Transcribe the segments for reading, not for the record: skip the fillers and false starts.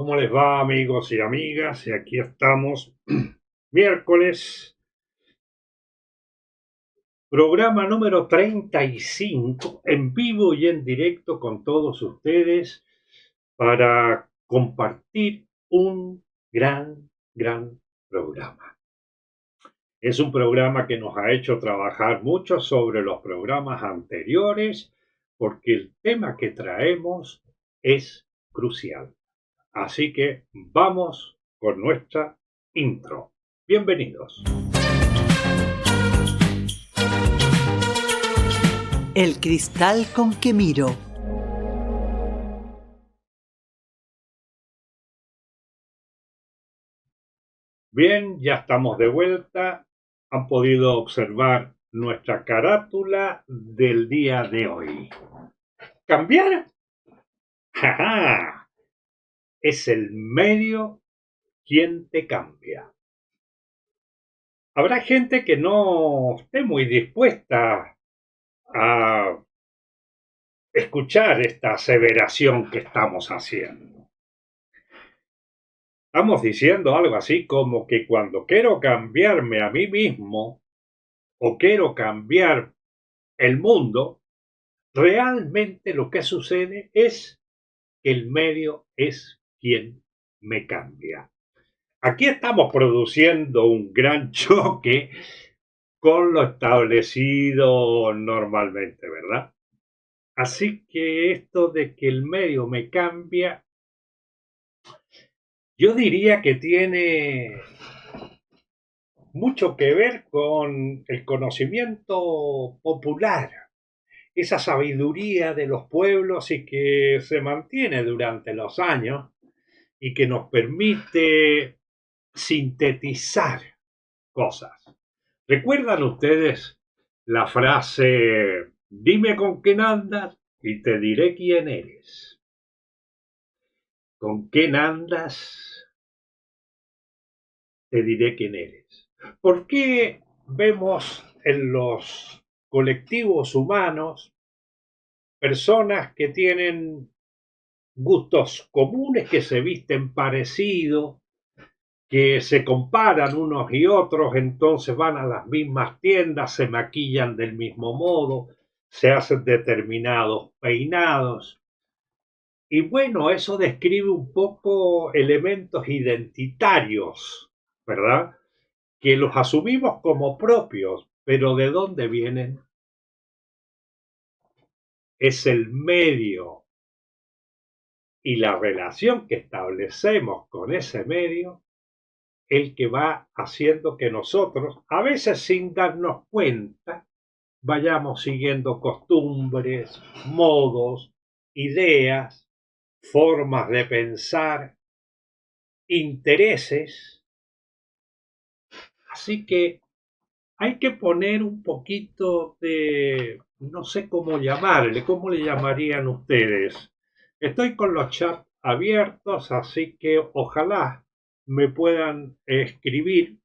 ¿Cómo les va, amigos y amigas? Y aquí estamos, miércoles, programa número 35, en vivo y en directo con todos ustedes para compartir un gran programa. Es un programa que nos ha hecho trabajar mucho sobre los programas anteriores porque el tema que traemos es crucial. Así que vamos con nuestra intro. Bienvenidos. El cristal con que miro. Bien, ya estamos de vuelta. Han podido observar nuestra carátula del día de hoy. ¿Cambiar? ¡Ja! Es el medio quien te cambia. Habrá gente que no esté muy dispuesta a escuchar esta aseveración que estamos haciendo. Estamos diciendo algo así como que cuando quiero cambiarme a mí mismo o quiero cambiar el mundo, realmente lo que sucede es que el medio es quien me cambia. Aquí estamos produciendo un gran choque con lo establecido normalmente, ¿verdad? Así que esto de que el medio me cambia, yo diría que tiene mucho que ver con el conocimiento popular, esa sabiduría de los pueblos y que se mantiene durante los años y que nos permite sintetizar cosas. ¿Recuerdan ustedes la frase, dime con quién andas y te diré quién eres? ¿Con quién andas? Te diré quién eres. ¿Por qué vemos en los colectivos humanos personas que tienen gustos comunes, que se visten parecido, que se comparan unos y otros, entonces van a las mismas tiendas, se maquillan del mismo modo, se hacen determinados peinados? Y bueno, eso describe un poco elementos identitarios, ¿verdad? Que los asumimos como propios, pero ¿de dónde vienen? Es el medio y la relación que establecemos con ese medio el que va haciendo que nosotros, a veces sin darnos cuenta, vayamos siguiendo costumbres, modos, ideas, formas de pensar, intereses. Así que hay que poner un poquito de, no sé cómo llamarle, ¿cómo le llamarían ustedes? Estoy con los chats abiertos, así que ojalá me puedan escribir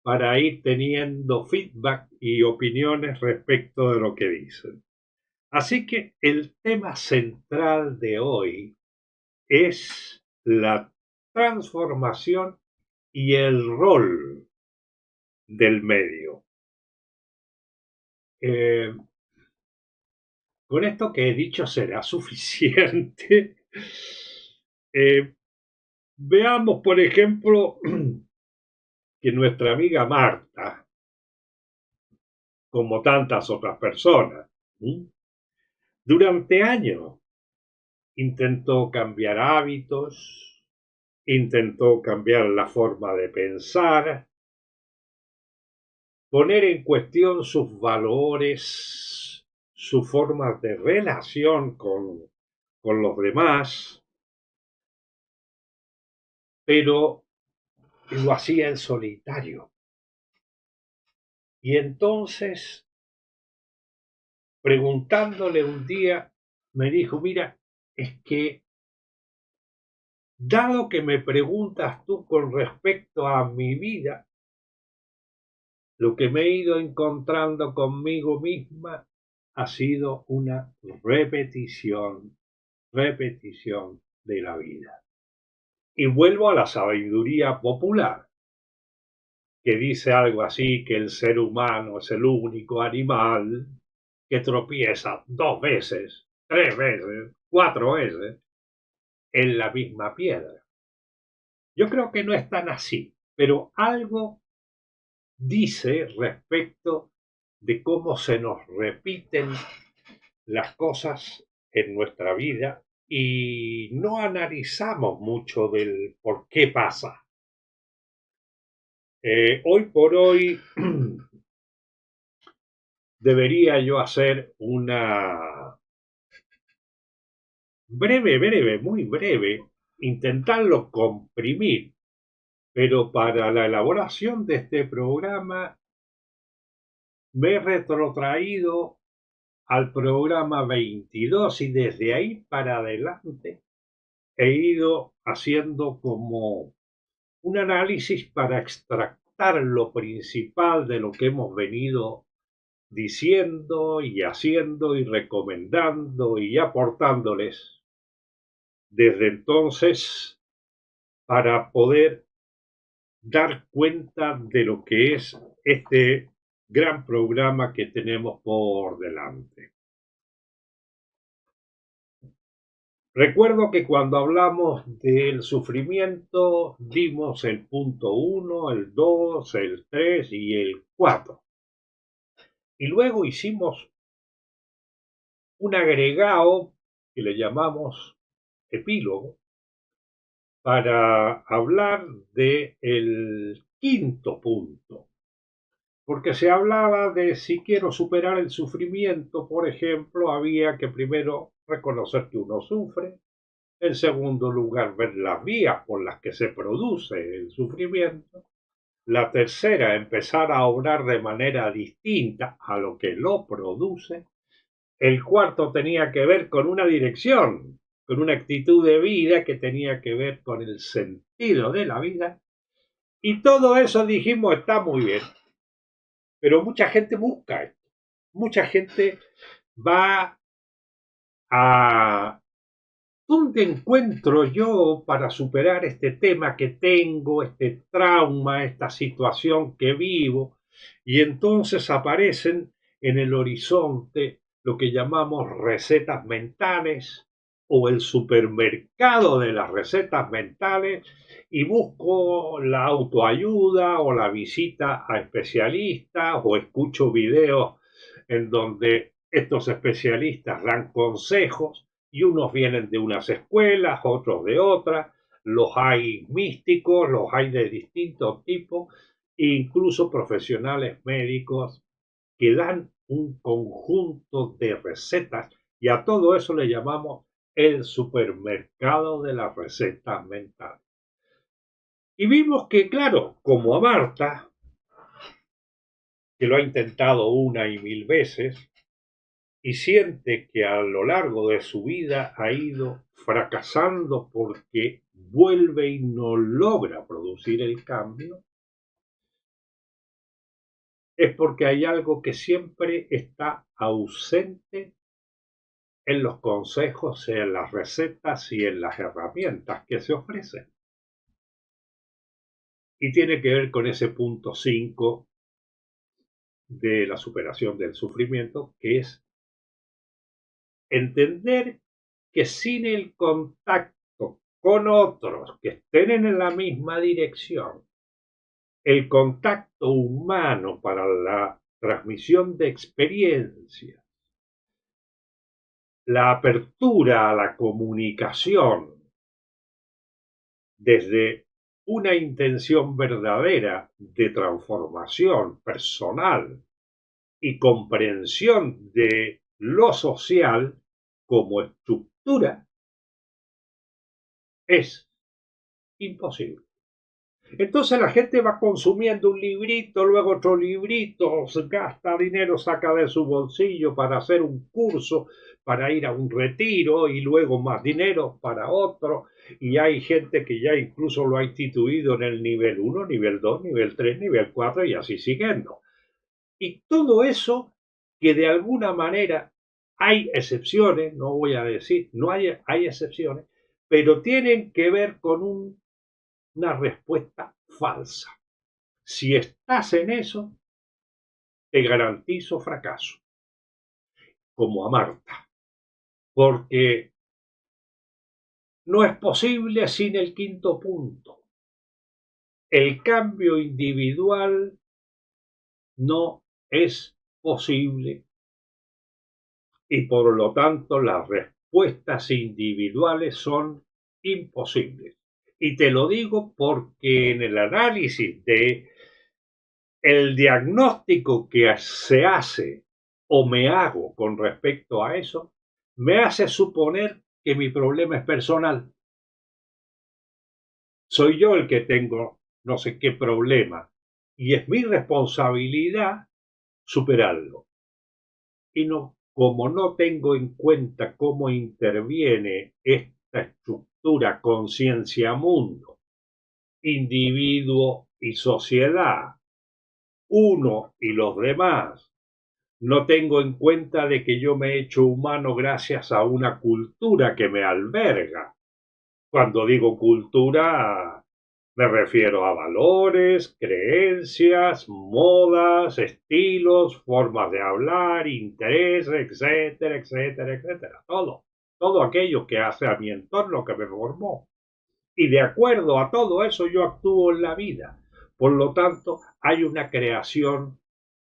para ir teniendo feedback y opiniones respecto de lo que dicen. Así que el tema central de hoy es la transformación y el rol del medio. Eh, con esto que he dicho será suficiente. Eh, Veamos, por ejemplo, que nuestra amiga Marta, como tantas otras personas, durante años intentó cambiar hábitos, intentó cambiar la forma de pensar, poner en cuestión sus valores, su forma de relación con los demás, pero lo hacía en solitario. Y entonces, preguntándole un día, me dijo, mira, es que dado que me preguntas tú con respecto a mi vida, lo que me he ido encontrando conmigo misma ha sido una repetición de la vida. Y vuelvo a la sabiduría popular, que dice algo así, que el ser humano es el único animal que tropieza 2 veces, 3 veces, 4 veces en la misma piedra. Yo creo que no es tan así, pero algo dice respecto de cómo se nos repiten las cosas en nuestra vida y no analizamos mucho del por qué pasa. Hoy por hoy debería yo hacer una breve, muy breve, intentarlo comprimir, pero para la elaboración de este programa me he retrotraído al programa 22 y desde ahí para adelante he ido haciendo como un análisis para extractar lo principal de lo que hemos venido diciendo y haciendo y recomendando y aportándoles desde entonces para poder dar cuenta de lo que es este gran programa que tenemos por delante. Recuerdo que cuando hablamos del sufrimiento dimos el punto 1, el 2, el 3 y el 4. Y luego hicimos un agregado que le llamamos epílogo para hablar del quinto punto. Porque se hablaba de si quiero superar el sufrimiento, por ejemplo, había que primero reconocer que uno sufre, en segundo lugar, ver las vías por las que se produce el sufrimiento. La tercera, empezar a obrar de manera distinta a lo que lo produce. El cuarto tenía que ver con una dirección, con una actitud de vida que tenía que ver con el sentido de la vida. Y todo eso dijimos está muy bien. Pero mucha gente busca esto. Mucha gente va a ¿dónde encuentro yo para superar este tema que tengo, este trauma, esta situación que vivo? Y entonces aparecen en el horizonte lo que llamamos recetas mentales o el supermercado de las recetas mentales y busco la autoayuda o la visita a especialistas o escucho videos en donde estos especialistas dan consejos y unos vienen de unas escuelas, otros de otras, los hay místicos, los hay de distintos tipos, e incluso profesionales médicos que dan un conjunto de recetas y a todo eso le llamamos el supermercado de las recetas mentales. Y vimos que, claro, como a Marta, que lo ha intentado una y mil veces, y siente que a lo largo de su vida ha ido fracasando porque vuelve y no logra producir el cambio, es porque hay algo que siempre está ausente en los consejos, en las recetas y en las herramientas que se ofrecen. Y tiene que ver con ese punto 5 de la superación del sufrimiento, que es entender que sin el contacto con otros que estén en la misma dirección, el contacto humano para la transmisión de experiencias, la apertura a la comunicación desde una intención verdadera de transformación personal y comprensión de lo social como estructura es imposible. Entonces la gente va consumiendo un librito, luego otro librito, gasta dinero, saca de su bolsillo para hacer un curso, para ir a un retiro y luego más dinero para otro. Y hay gente que ya incluso lo ha instituido en el nivel 1, nivel 2, nivel 3, nivel 4 y así siguiendo. Y todo eso que de alguna manera hay excepciones, no voy a decir, no hay excepciones, pero tienen que ver con un una respuesta falsa. Si estás en eso, te garantizo fracaso, como a Marta, porque no es posible sin el quinto punto. El cambio individual no es posible y por lo tanto las respuestas individuales son imposibles. Y te lo digo porque en el análisis de el diagnóstico que se hace o me hago con respecto a eso, me hace suponer que mi problema es personal. Soy yo el que tengo no sé qué problema y es mi responsabilidad superarlo. Y no, como no tengo en cuenta cómo interviene esta estructura conciencia-mundo, individuo y sociedad, uno y los demás, no tengo en cuenta de que yo me he hecho humano gracias a una cultura que me alberga. Cuando digo cultura, me refiero a valores, creencias, modas, estilos, formas de hablar, intereses, etcétera, etcétera, etcétera. Todo aquello que hace a mi entorno que me formó. Y de acuerdo a todo eso yo actúo en la vida. Por lo tanto, hay una creación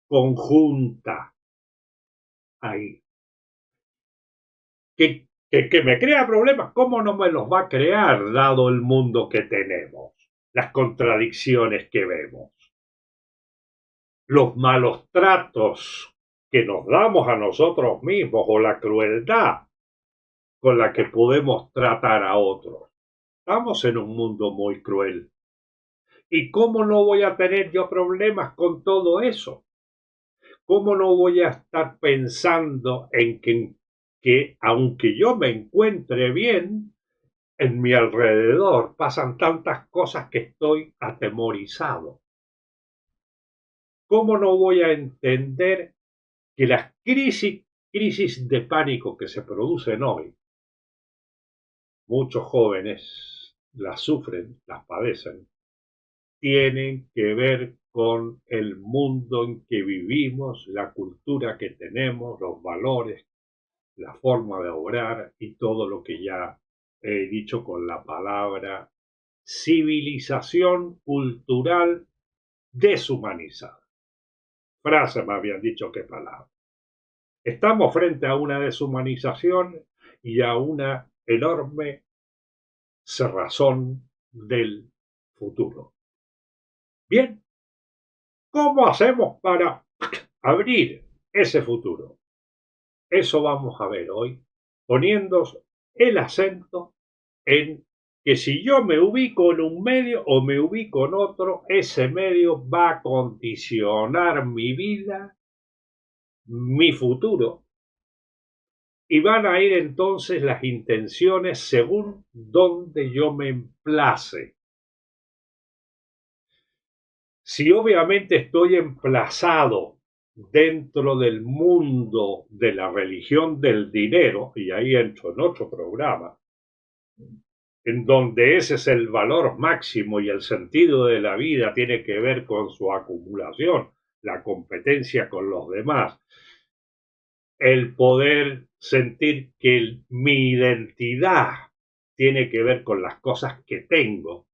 conjunta ahí. Que me crea problemas, ¿cómo no me los va a crear dado el mundo que tenemos? Las contradicciones que vemos, los malos tratos que nos damos a nosotros mismos o la crueldad con la que podemos tratar a otros. Estamos en un mundo muy cruel. ¿Y cómo no voy a tener yo problemas con todo eso? ¿Cómo no voy a estar pensando en que aunque yo me encuentre bien, en mi alrededor pasan tantas cosas que estoy atemorizado? ¿Cómo no voy a entender que las crisis de pánico que se producen hoy, muchos jóvenes las sufren, las padecen, tienen que ver con el mundo en que vivimos, la cultura que tenemos, los valores, la forma de obrar y todo lo que ya he dicho con la palabra civilización cultural deshumanizada? Frase me habían dicho que palabra. Estamos frente a una deshumanización y a una enorme cerrazón del futuro. Bien, ¿cómo hacemos para abrir ese futuro? Eso vamos a ver hoy, poniendo el acento en que si yo me ubico en un medio o me ubico en otro, ese medio va a condicionar mi vida, mi futuro, y van a ir entonces las intenciones según donde yo me emplace. Si obviamente estoy emplazado dentro del mundo de la religión del dinero, y ahí entro en otro programa, en donde ese es el valor máximo y el sentido de la vida tiene que ver con su acumulación, la competencia con los demás, el poder sentir que mi identidad tiene que ver con las cosas que tengo.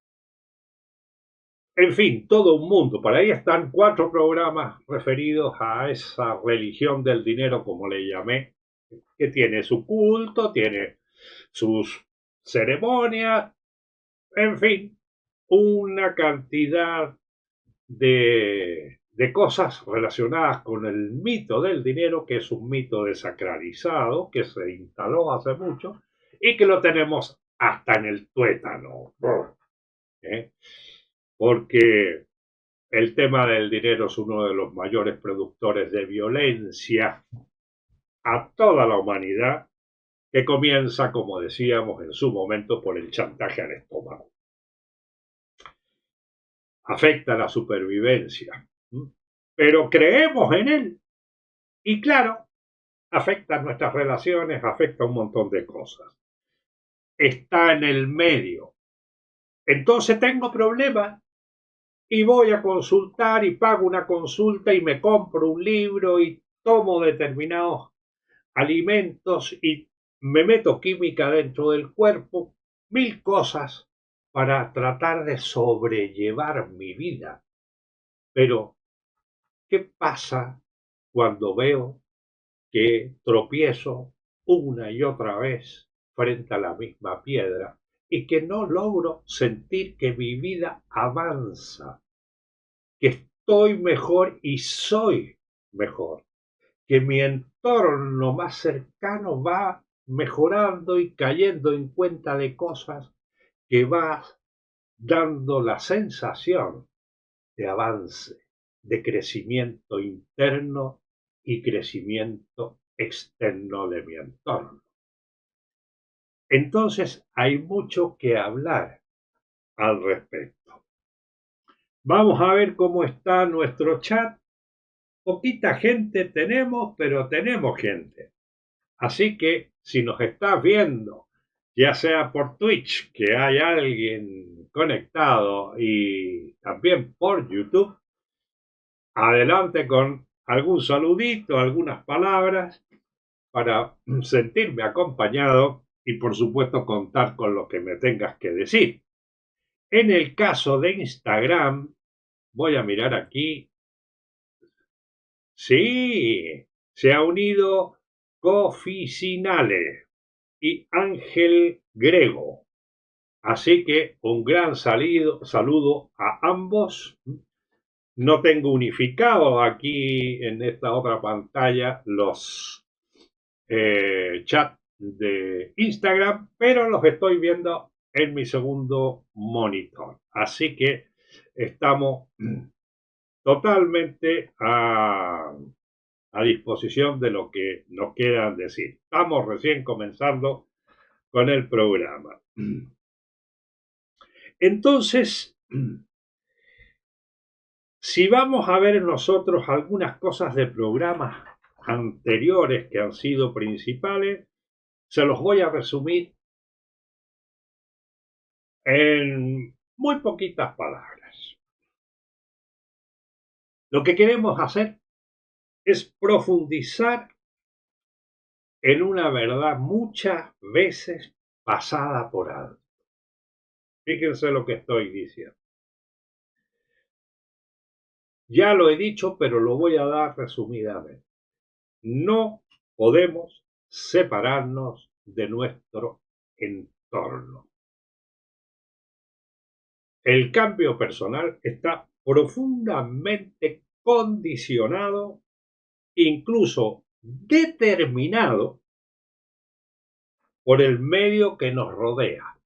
En fin, todo un mundo. Para ahí están 4 programas referidos a esa religión del dinero, como le llamé, que tiene su culto, tiene sus ceremonias, en fin, una cantidad de cosas relacionadas con el mito del dinero, que es un mito desacralizado, que se instaló hace mucho y que lo tenemos hasta en el tuétano. ¿Eh? Porque el tema del dinero es uno de los mayores productores de violencia a toda la humanidad, que comienza, como decíamos en su momento, por el chantaje al estómago. Afecta la supervivencia, pero creemos en él y claro, afecta nuestras relaciones, afecta un montón de cosas. Está en el medio. Entonces tengo problemas y voy a consultar y pago una consulta y me compro un libro y tomo determinados alimentos y me meto química dentro del cuerpo, mil cosas para tratar de sobrellevar mi vida. Pero, ¿qué pasa cuando veo que tropiezo una y otra vez frente a la misma piedra y que no logro sentir que mi vida avanza, que estoy mejor y soy mejor, que mi entorno más cercano va mejorando y cayendo en cuenta de cosas que va dando la sensación de avance, de crecimiento interno y crecimiento externo de mi entorno? Entonces hay mucho que hablar al respecto. Vamos a ver cómo está nuestro chat. Poquita gente tenemos, pero tenemos gente. Así que si nos estás viendo, ya sea por Twitch, que hay alguien conectado, y también por YouTube, adelante con algún saludito, algunas palabras para sentirme acompañado y por supuesto contar con lo que me tengas que decir. En el caso de Instagram, voy a mirar aquí. Sí, se ha unido Coficinale y Ángel Grego. Así que un gran saludo a ambos. No tengo unificado aquí en esta otra pantalla los chats de Instagram, pero los estoy viendo en mi segundo monitor. Así que estamos totalmente a disposición de lo que nos quieran decir. Estamos recién comenzando con el programa. Entonces, si vamos a ver nosotros algunas cosas de programas anteriores que han sido principales, se los voy a resumir en muy poquitas palabras. Lo que queremos hacer es profundizar en una verdad muchas veces pasada por alto. Fíjense lo que estoy diciendo. Ya lo he dicho, pero lo voy a dar resumidamente. No podemos separarnos de nuestro entorno. El cambio personal está profundamente condicionado, incluso determinado, por el medio que nos rodea.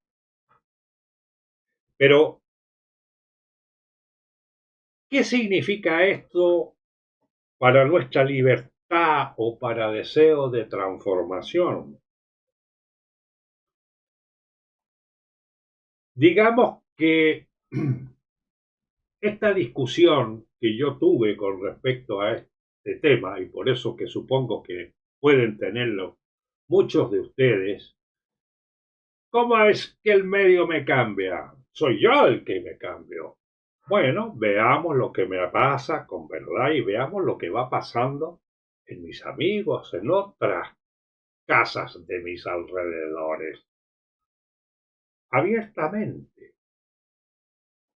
Pero, ¿qué significa esto para nuestra libertad o para deseo de transformación? Digamos que esta discusión que yo tuve con respecto a este tema, y por eso que supongo que pueden tenerlo muchos de ustedes, ¿cómo es que el medio me cambia? Soy yo el que me cambio. Bueno, veamos lo que me pasa con verdad y veamos lo que va pasando en mis amigos, en otras casas de mis alrededores. Abiertamente,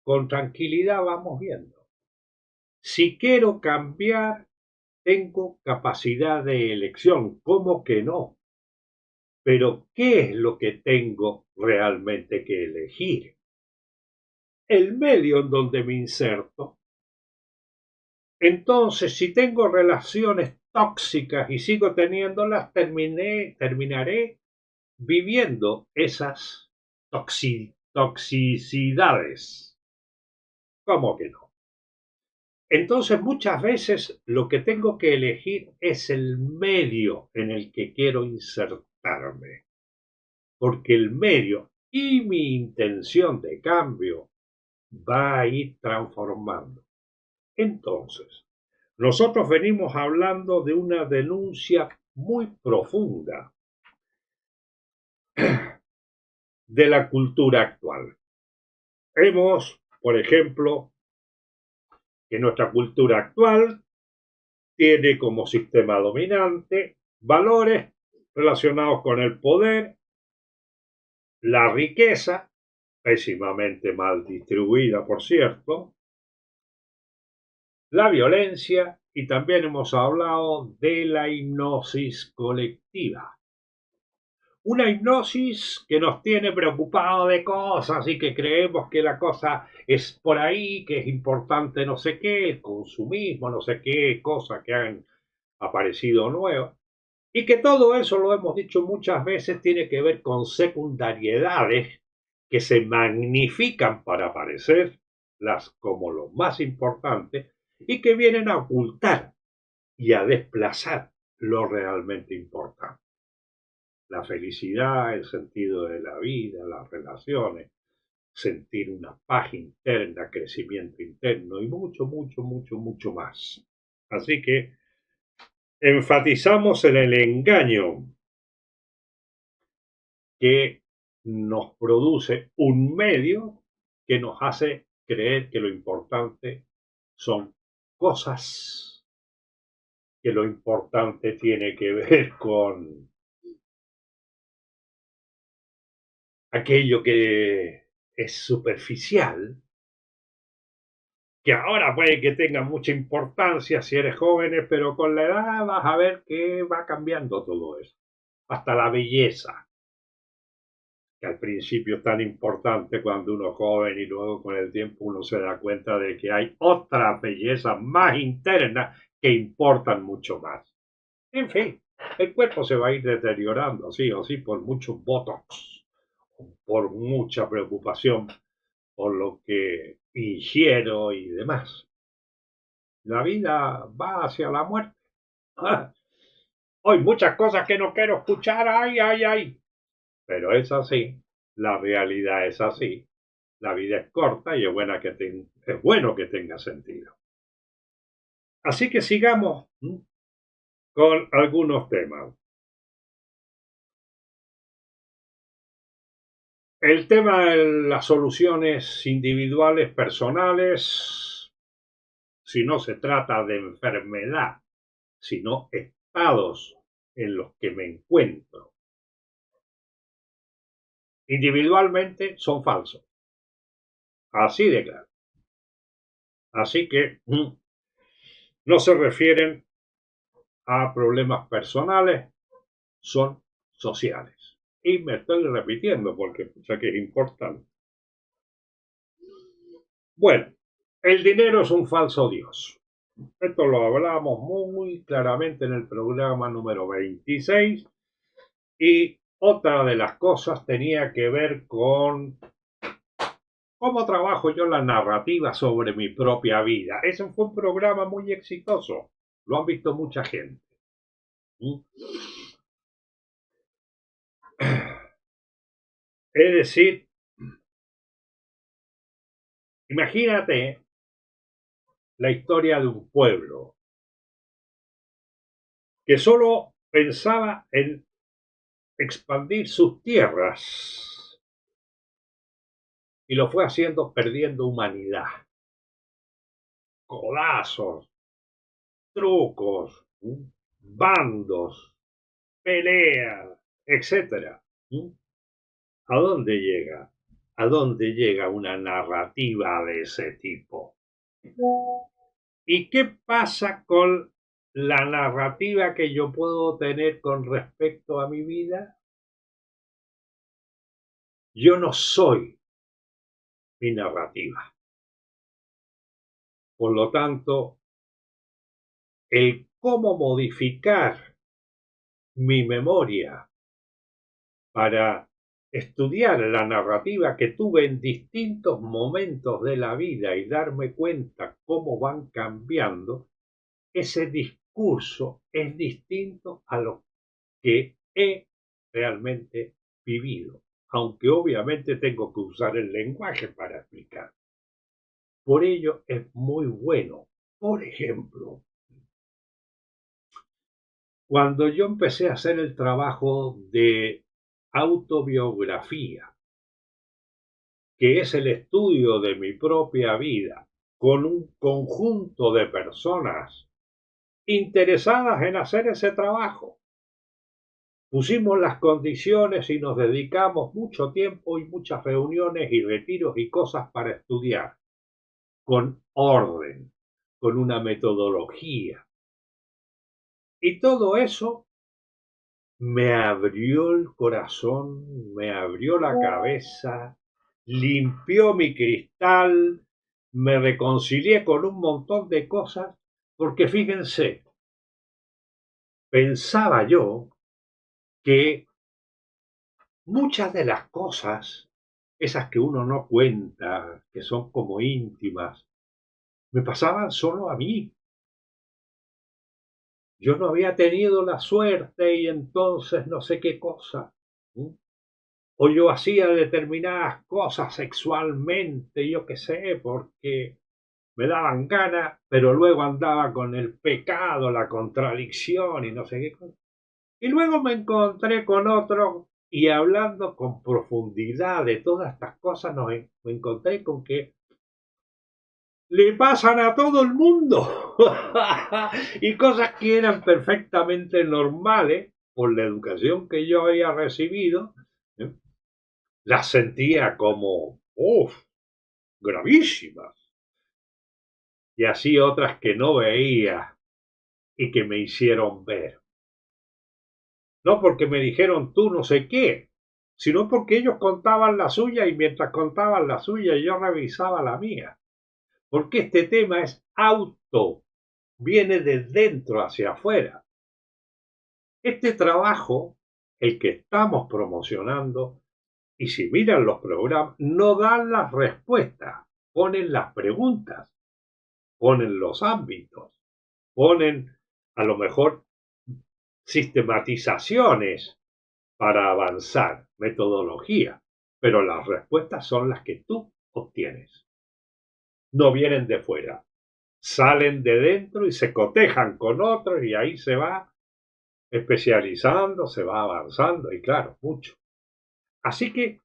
con tranquilidad vamos viendo. Si quiero cambiar, tengo capacidad de elección. ¿Cómo que no? Pero ¿qué es lo que tengo realmente que elegir? El medio en donde me inserto. Entonces, si tengo relaciones tóxicas y sigo teniéndolas, terminaré viviendo esas toxicidades. ¿Cómo que no? Entonces, muchas veces lo que tengo que elegir es el medio en el que quiero insertarme, porque el medio y mi intención de cambio va a ir transformando. Entonces, nosotros venimos hablando de una denuncia muy profunda de la cultura actual. Vemos, por ejemplo, que nuestra cultura actual tiene como sistema dominante valores relacionados con el poder, la riqueza, pésimamente mal distribuida, por cierto, la violencia y también hemos hablado de la hipnosis colectiva. Una hipnosis que nos tiene preocupados de cosas y que creemos que la cosa es por ahí, que es importante no sé qué, el consumismo, no sé qué, cosas que han aparecido nuevas. Y que todo eso, lo hemos dicho muchas veces, tiene que ver con secundariedades que se magnifican para parecer las como lo más importante y que vienen a ocultar y a desplazar lo realmente importante. La felicidad, el sentido de la vida, las relaciones, sentir una paz interna, crecimiento interno y mucho, mucho, mucho, mucho más. Así que enfatizamos en el engaño que nos produce un medio que nos hace creer que lo importante son cosas, que lo importante tiene que ver con aquello que es superficial, que ahora puede que tenga mucha importancia si eres joven, pero con la edad vas a ver que va cambiando todo eso, hasta la belleza, que al principio es tan importante cuando uno es joven y luego con el tiempo uno se da cuenta de que hay otras bellezas más internas que importan mucho más. En fin, el cuerpo se va a ir deteriorando, sí o sí, por muchos botox, por mucha preocupación por lo que ingiero y demás. La vida va hacia la muerte. Hay muchas cosas que no quiero escuchar, ay, ay, ay. Pero es así, la realidad es así. La vida es corta y es bueno que tenga sentido. Así que sigamos con algunos temas. El tema de las soluciones individuales, personales, si no se trata de enfermedad, sino estados en los que me encuentro individualmente, son falsos. Así de claro. Así que no se refieren a problemas personales, son sociales. Y me estoy repitiendo porque sé que es importante. Bueno, el dinero es un falso Dios. Esto lo hablamos muy claramente en el programa número 26 y otra de las cosas tenía que ver con cómo trabajo yo la narrativa sobre mi propia vida. Ese fue un programa muy exitoso. Lo han visto mucha gente. Es decir, imagínate la historia de un pueblo que solo pensaba en expandir sus tierras y lo fue haciendo perdiendo humanidad. Codazos, trucos, bandos, peleas, etcétera. ¿A dónde llega? ¿A dónde llega una narrativa de ese tipo? ¿Y qué pasa con la narrativa que yo puedo tener con respecto a mi vida? Yo no soy mi narrativa. Por lo tanto, el cómo modificar mi memoria para estudiar la narrativa que tuve en distintos momentos de la vida y darme cuenta cómo van cambiando, ese discurso es distinto a lo que he realmente vivido, aunque obviamente tengo que usar el lenguaje para explicar. Por ello es muy bueno, por ejemplo, cuando yo empecé a hacer el trabajo de autobiografía, que es el estudio de mi propia vida, con un conjunto de personas interesadas en hacer ese trabajo. Pusimos las condiciones y nos dedicamos mucho tiempo y muchas reuniones y retiros y cosas para estudiar, con orden, con una metodología. Y todo eso me abrió el corazón, me abrió la cabeza, limpió mi cristal, me reconcilié con un montón de cosas, porque fíjense, pensaba yo que muchas de las cosas, esas que uno no cuenta, que son como íntimas, me pasaban solo a mí. Yo no había tenido la suerte y entonces no sé qué cosa. O yo hacía determinadas cosas sexualmente, yo qué sé, porque me daban ganas, pero luego andaba con el pecado, la contradicción y no sé qué cosa. Y luego me encontré con otro y hablando con profundidad de todas estas cosas, me encontré con que le pasan a todo el mundo. Y cosas que eran perfectamente normales por la educación que yo había recibido, ¿eh? Las sentía como, gravísimas. Y así otras que no veía y que me hicieron ver. No porque me dijeron tú no sé qué, sino porque ellos contaban la suya y mientras contaban la suya yo revisaba la mía. Porque este tema es auto, viene de dentro hacia afuera. Este trabajo, el que estamos promocionando, y si miran los programas, no dan las respuestas, ponen las preguntas, ponen los ámbitos, ponen a lo mejor sistematizaciones para avanzar, metodología, pero las respuestas son las que tú obtienes. No vienen de fuera, salen de dentro y se cotejan con otros y ahí se va especializando, se va avanzando y claro, mucho. Así que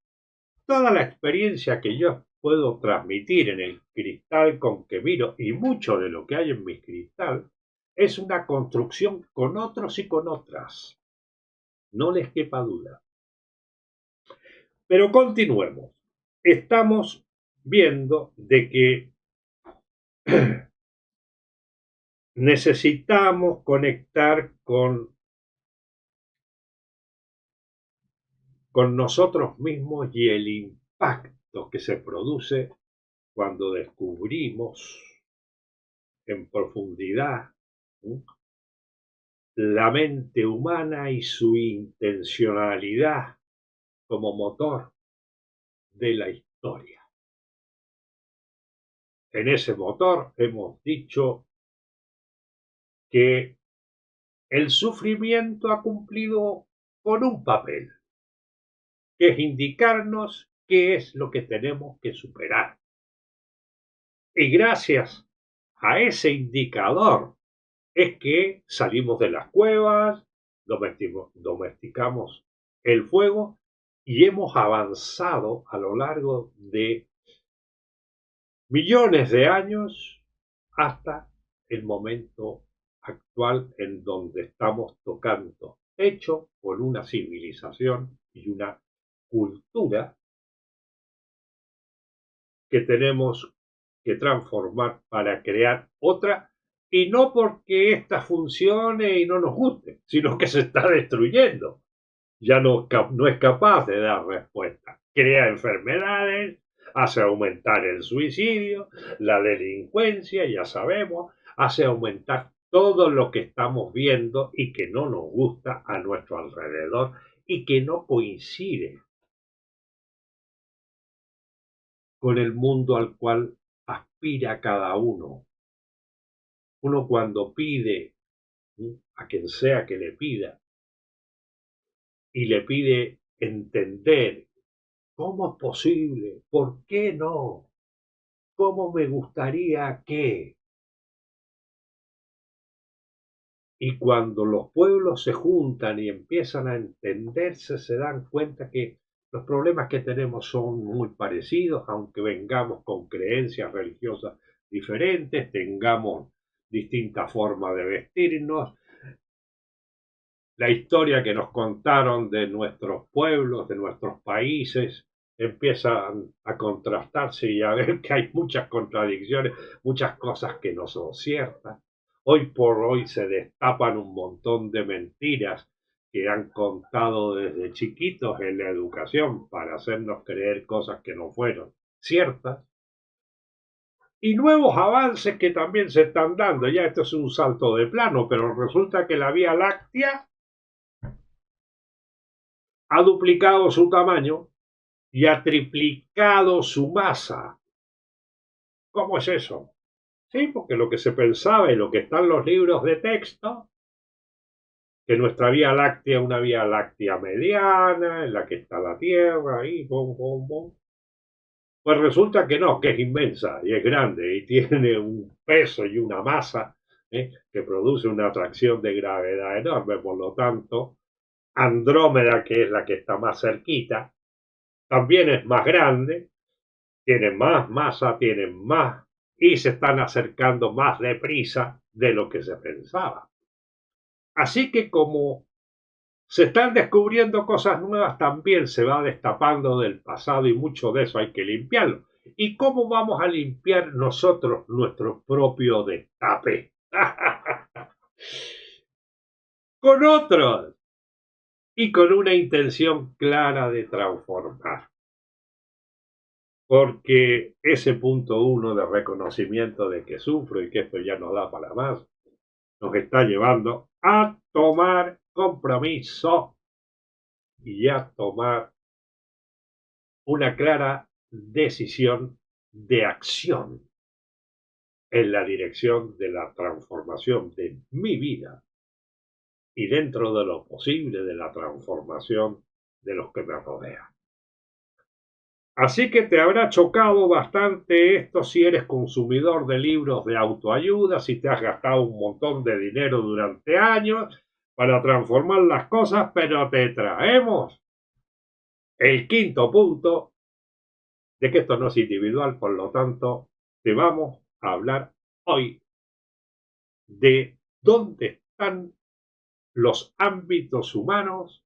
toda la experiencia que yo puedo transmitir en el cristal con que miro y mucho de lo que hay en mi cristal es una construcción con otros y con otras. No les quepa duda. Pero continuemos. Estamos viendo de que necesitamos conectar con nosotros mismos y el impacto que se produce cuando descubrimos en profundidad, ¿sí?, la mente humana y su intencionalidad como motor de la historia. En ese motor hemos dicho que el sufrimiento ha cumplido con un papel, que es indicarnos qué es lo que tenemos que superar. Y gracias a ese indicador es que salimos de las cuevas, domesticamos el fuego y hemos avanzado a lo largo de millones de años hasta el momento actual en donde estamos tocando hecho por una civilización y una cultura que tenemos que transformar para crear otra, y no porque ésta funcione y no nos guste, sino que se está destruyendo. Ya no es capaz de dar respuesta. Crea enfermedades, hace aumentar el suicidio, la delincuencia, ya sabemos, hace aumentar todo lo que estamos viendo y que no nos gusta a nuestro alrededor y que no coincide con el mundo al cual aspira cada uno. Uno cuando pide, a quien sea que le pida, y le pide entender cómo es posible, por qué no, cómo me gustaría que. Y cuando los pueblos se juntan y empiezan a entenderse, se dan cuenta que Los problemas que tenemos son muy parecidos, aunque vengamos con creencias religiosas diferentes, tengamos distintas formas de vestirnos. La historia que nos contaron de nuestros pueblos, de nuestros países, empieza a contrastarse y a ver que hay muchas contradicciones, muchas cosas que no son ciertas. Hoy por hoy se destapan un montón de mentiras que han contado desde chiquitos en la educación para hacernos creer cosas que no fueron ciertas. Y nuevos avances que también se están dando. Ya esto es un salto de plano, pero resulta que la Vía Láctea ha duplicado su tamaño y ha triplicado su masa. ¿Cómo es eso? Sí, porque lo que se pensaba y lo que está en los libros de texto, que nuestra Vía Láctea es una Vía Láctea mediana, en la que está la Tierra, y bom, bom, bom. Pues resulta que no, que es inmensa y es grande y tiene un peso y una masa que produce una atracción de gravedad enorme. Por lo tanto, Andrómeda, que es la que está más cerquita, también es más grande, tiene más masa, tiene más y se están acercando más deprisa de lo que se pensaba. Así que como se están descubriendo cosas nuevas, también se va destapando del pasado y mucho de eso hay que limpiarlo. ¿Y cómo vamos a limpiar nosotros nuestro propio destape? Con otros y con una intención clara de transformar. Porque ese punto uno de reconocimiento de que sufro y que esto ya no da para más, nos está llevando a tomar compromiso y a tomar una clara decisión de acción en la dirección de la transformación de mi vida y dentro de lo posible de la transformación de los que me rodean. Así que te habrá chocado bastante esto si eres consumidor de libros de autoayuda, si te has gastado un montón de dinero durante años para transformar las cosas, pero te traemos el quinto punto de que esto no es individual, por lo tanto, te vamos a hablar hoy de dónde están los ámbitos humanos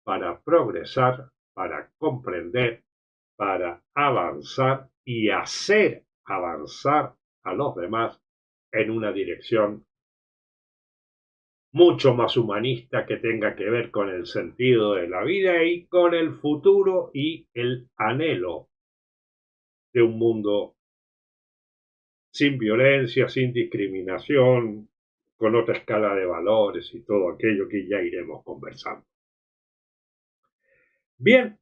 para progresar, para comprender, para avanzar y hacer avanzar a los demás en una dirección mucho más humanista que tenga que ver con el sentido de la vida y con el futuro y el anhelo de un mundo sin violencia, sin discriminación, con otra escala de valores y todo aquello que ya iremos conversando. Bien,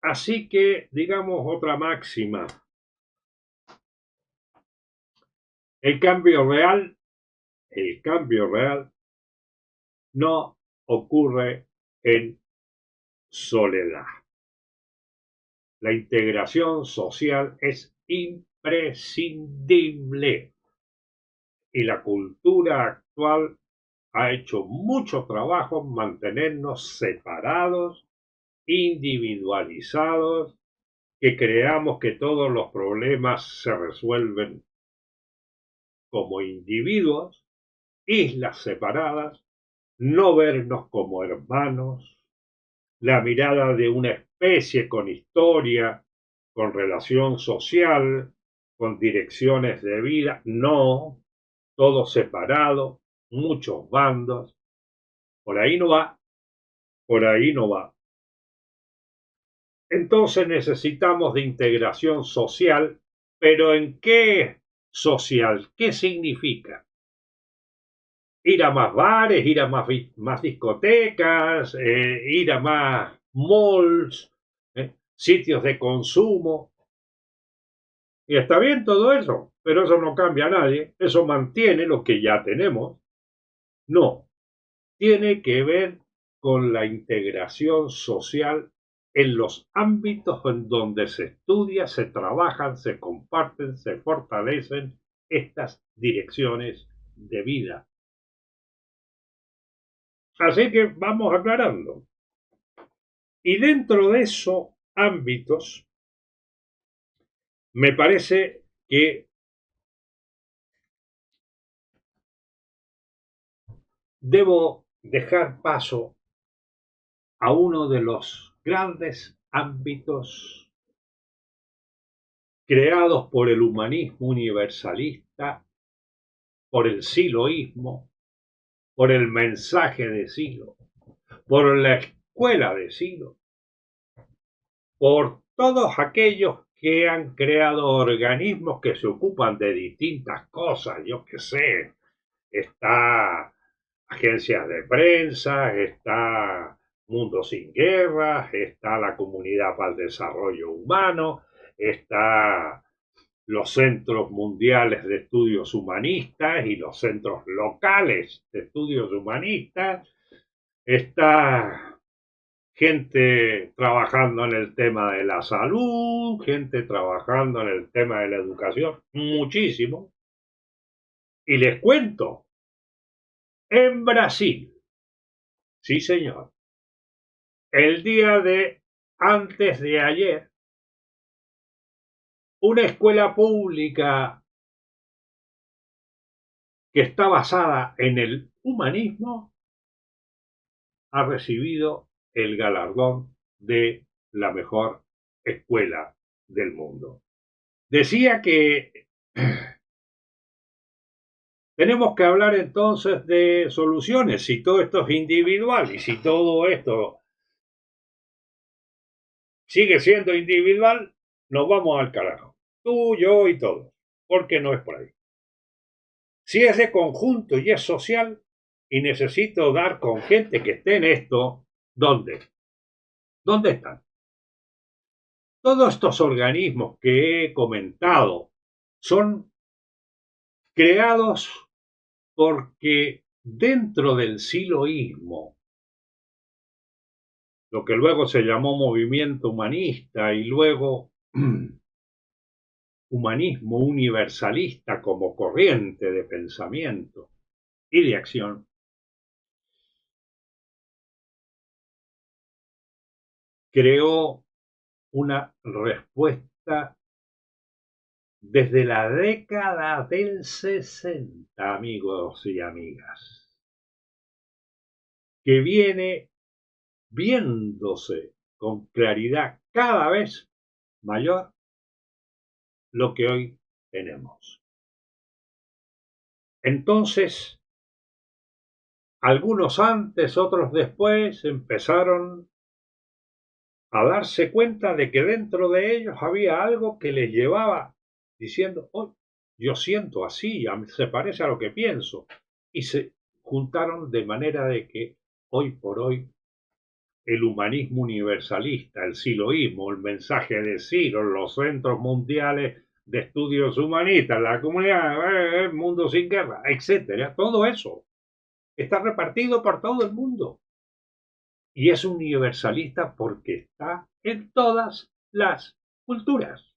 así que digamos otra máxima. El cambio real no ocurre en soledad. La integración social es imprescindible y la cultura actual ha hecho mucho trabajo en mantenernos separados, individualizados, que creamos que todos los problemas se resuelven como individuos, islas separadas, no vernos como hermanos, la mirada de una especie con historia, con relación social, con direcciones de vida, no, todo separado, muchos bandos, por ahí no va, por ahí no va. Entonces necesitamos de integración social, pero ¿en qué social? ¿Qué significa? Ir a más bares, ir a más discotecas, ir a más malls, sitios de consumo. Y está bien todo eso, pero eso no cambia a nadie, eso mantiene lo que ya tenemos. No, tiene que ver con la integración social en los ámbitos en donde se estudia, se trabajan, se comparten, se fortalecen estas direcciones de vida. Así que vamos aclarando. Y dentro de esos ámbitos, me parece que debo dejar paso a uno de los grandes ámbitos creados por el humanismo universalista, por el siloísmo, por el mensaje de Silo, por la escuela de Silo, por todos aquellos que han creado organismos que se ocupan de distintas cosas, yo qué sé, está agencias de prensa, está Mundo Sin Guerras, está la Comunidad para el Desarrollo Humano, está los centros mundiales de estudios humanistas y los centros locales de estudios humanistas, está gente trabajando en el tema de la salud, gente trabajando en el tema de la educación, muchísimo. Y les cuento, en Brasil, sí señor, el día de antes de ayer, una escuela pública que está basada en el humanismo ha recibido el galardón de la mejor escuela del mundo. Decía que tenemos que hablar entonces de soluciones. Si todo esto es individual y si todo esto sigue siendo individual, nos vamos al carajo. Tú, yo y todos. Porque no es por ahí. Si es de conjunto y es social y necesito dar con gente que esté en esto, ¿dónde? ¿Dónde están? Todos estos organismos que he comentado son creados porque dentro del siloísmo, lo que luego se llamó movimiento humanista y luego humanismo universalista como corriente de pensamiento y de acción, creó una respuesta desde la década del 60, amigos y amigas, que viene viéndose con claridad cada vez mayor lo que hoy tenemos. Entonces, algunos antes, otros después, empezaron a darse cuenta de que dentro de ellos había algo que les llevaba diciendo, oh, yo siento así, se parece a lo que pienso. Y se juntaron de manera de que hoy por hoy el humanismo universalista, el siloísmo, el mensaje de Silo, los centros mundiales de estudios humanistas, la comunidad, el mundo sin guerra, etcétera, todo eso está repartido por todo el mundo. Y es universalista porque está en todas las culturas.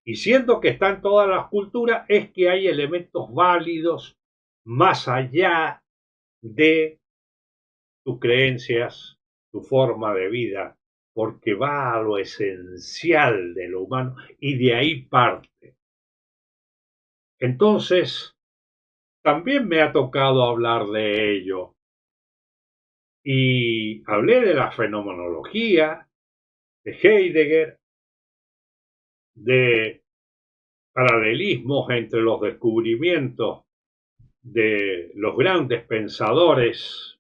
Y siendo que está en todas las culturas, es que hay elementos válidos más allá de tus creencias, tu forma de vida, porque va a lo esencial de lo humano y de ahí parte. Entonces, también me ha tocado hablar de ello. Y hablé de la fenomenología, de Heidegger, de paralelismos entre los descubrimientos de los grandes pensadores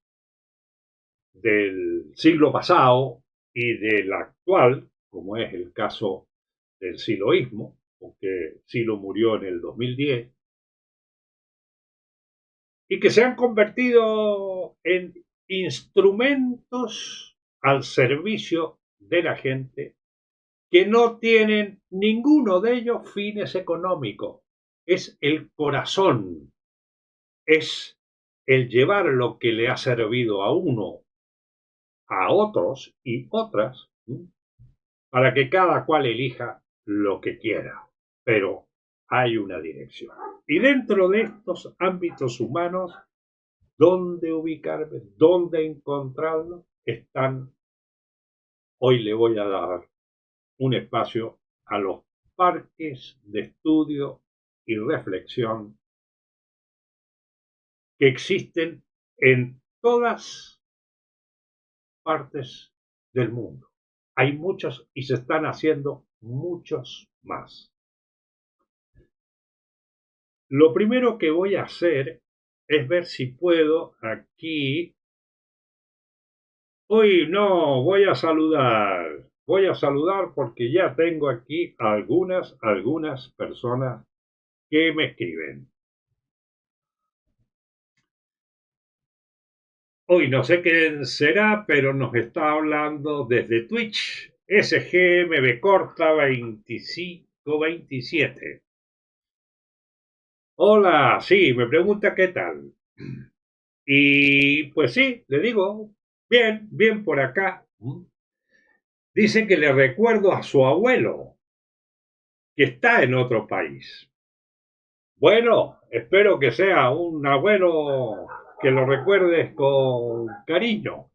del siglo pasado y del actual, como es el caso del siloísmo, porque Silo murió en el 2010, y que se han convertido en instrumentos al servicio de la gente que no tienen ninguno de ellos fines económicos. Es el corazón, es el llevar lo que le ha servido a uno, a otros y otras, para que cada cual elija lo que quiera. Pero hay una dirección. Y dentro de estos ámbitos humanos dónde ubicarme, dónde encontrarlo, hoy le voy a dar un espacio a los parques de estudio y reflexión que existen en todas partes del mundo. Hay muchos y se están haciendo muchos más. Lo primero que voy a hacer es ver si puedo aquí. Hoy no, voy a saludar porque ya tengo aquí algunas personas que me escriben. Hoy no sé quién será, pero nos está hablando desde Twitch, SGMB corta 2527. Hola, sí, me pregunta qué tal. Y pues sí, le digo, bien por acá. Dice que le recuerdo a su abuelo, que está en otro país. Bueno, espero que sea un abuelo que lo recuerdes con cariño.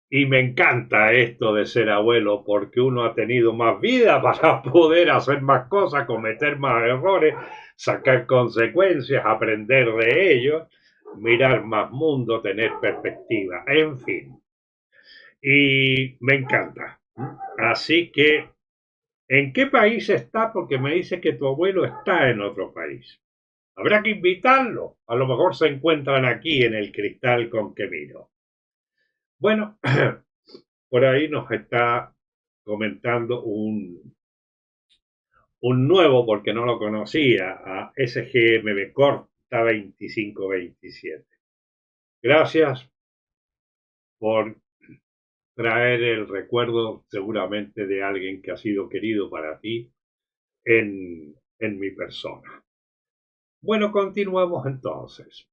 Y me encanta esto de ser abuelo porque uno ha tenido más vida para poder hacer más cosas, cometer más errores, sacar consecuencias, aprender de ellos, mirar más mundo, tener perspectiva, en fin. Y me encanta. Así que, ¿en qué país está? Porque me dice que tu abuelo está en otro país. Habrá que invitarlo. A lo mejor se encuentran aquí en el cristal con que miro. Bueno, por ahí nos está comentando un nuevo, porque no lo conocía, a SGMB Corta 2527. Gracias por traer el recuerdo seguramente de alguien que ha sido querido para ti en mi persona. Bueno, continuamos entonces.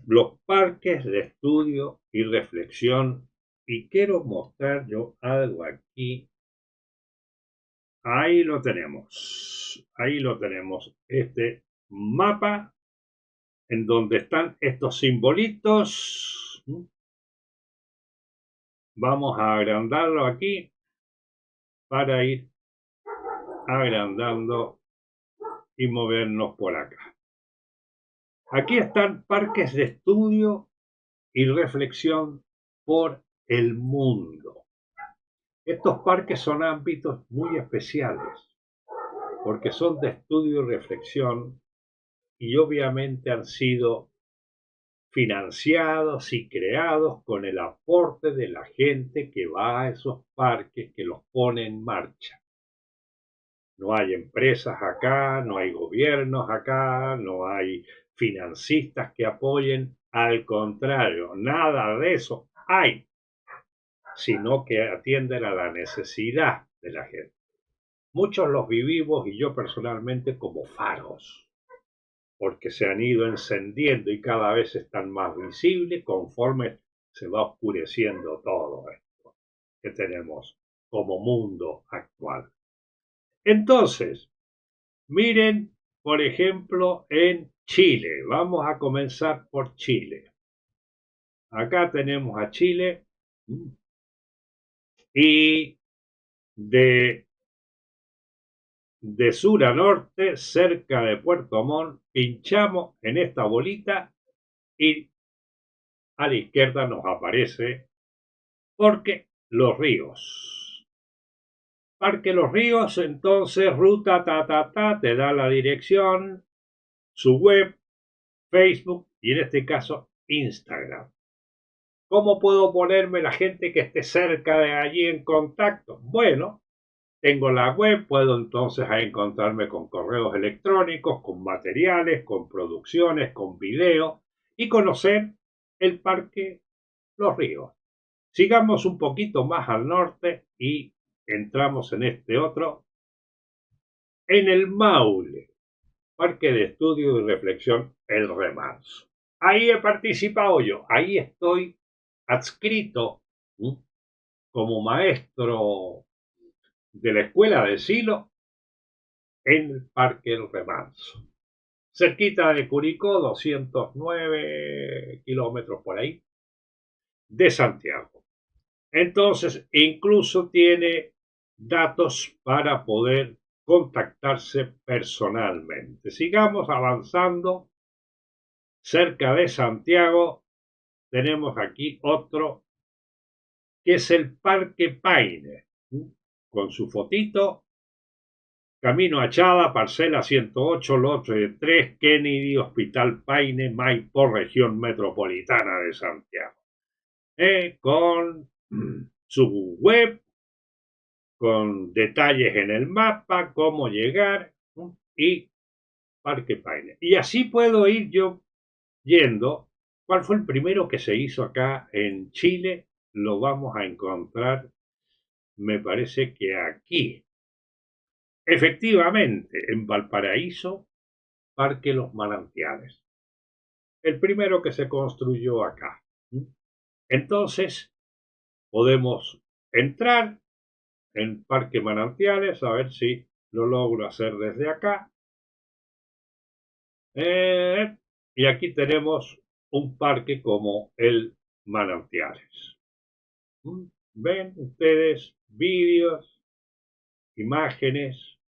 Los parques de estudio y reflexión, y quiero mostrar yo algo aquí. Ahí lo tenemos, este mapa en donde están estos simbolitos. Vamos a agrandarlo aquí para ir agrandando y movernos por acá. Aquí están parques de estudio y reflexión por el mundo. Estos parques son ámbitos muy especiales porque son de estudio y reflexión y obviamente han sido financiados y creados con el aporte de la gente que va a esos parques, que los pone en marcha. No hay empresas acá, no hay gobiernos acá, no hay financistas que apoyen, al contrario, nada de eso hay, sino que atienden a la necesidad de la gente. Muchos los vivimos y yo personalmente como faros, porque se han ido encendiendo y cada vez están más visibles conforme se va oscureciendo todo esto que tenemos como mundo actual. Entonces, miren, por ejemplo, en Chile. Vamos a comenzar por Chile. Acá tenemos a Chile y de sur a norte, cerca de Puerto Montt, pinchamos en esta bolita y a la izquierda nos aparece Parque Los Ríos. Parque Los Ríos, entonces, ruta te da la dirección, su web, Facebook y en este caso Instagram. ¿Cómo puedo ponerme la gente que esté cerca de allí en contacto? Bueno, tengo la web, puedo entonces encontrarme con correos electrónicos, con materiales, con producciones, con videos y conocer el Parque Los Ríos. Sigamos un poquito más al norte y entramos en este otro, en el Maule, Parque de Estudio y Reflexión El Remanso. Ahí he participado yo, ahí estoy adscrito como maestro de la escuela de Silo en el Parque El Remanso. cerquita de Curicó, 209 kilómetros por ahí, de Santiago. Entonces, incluso tiene datos para poder contactarse personalmente. Sigamos avanzando. Cerca de Santiago tenemos aquí otro, que es el Parque Paine, con su fotito. Camino a Chada, parcela 108, lote 3, Kennedy, Hospital Paine, Maipo, región metropolitana de Santiago. Con su web, con detalles en el mapa, cómo llegar, y Parque Paine. Y así puedo ir yo yendo. ¿Cuál fue el primero que se hizo acá en Chile? Lo vamos a encontrar, me parece que aquí. Efectivamente, en Valparaíso, Parque Los Manantiales. El primero que se construyó acá. Entonces, podemos entrar en Parque Manantiales, a ver si lo logro hacer desde acá. Y aquí tenemos un parque como el Manantiales. Ven ustedes vídeos, imágenes,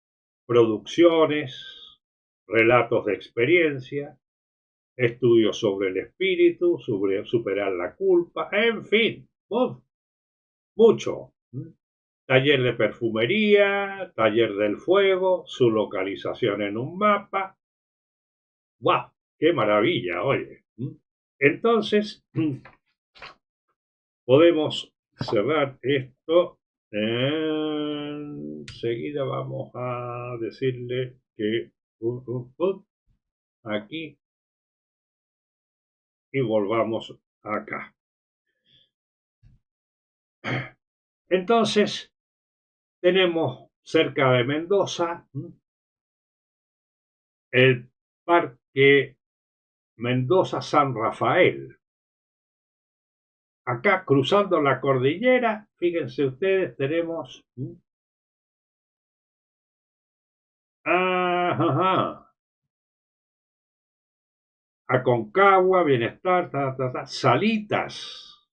producciones, relatos de experiencia, estudios sobre el espíritu, sobre superar la culpa, en fin, mucho. Taller de perfumería, taller del fuego, su localización en un mapa. ¡Wow! ¡Qué maravilla! Oye. Entonces, podemos cerrar esto. Enseguida vamos a decirle que aquí y volvamos acá. Entonces, tenemos cerca de Mendoza el Parque Mendoza San Rafael. Acá cruzando la cordillera, fíjense ustedes, tenemos Aconcagua, Bienestar, salitas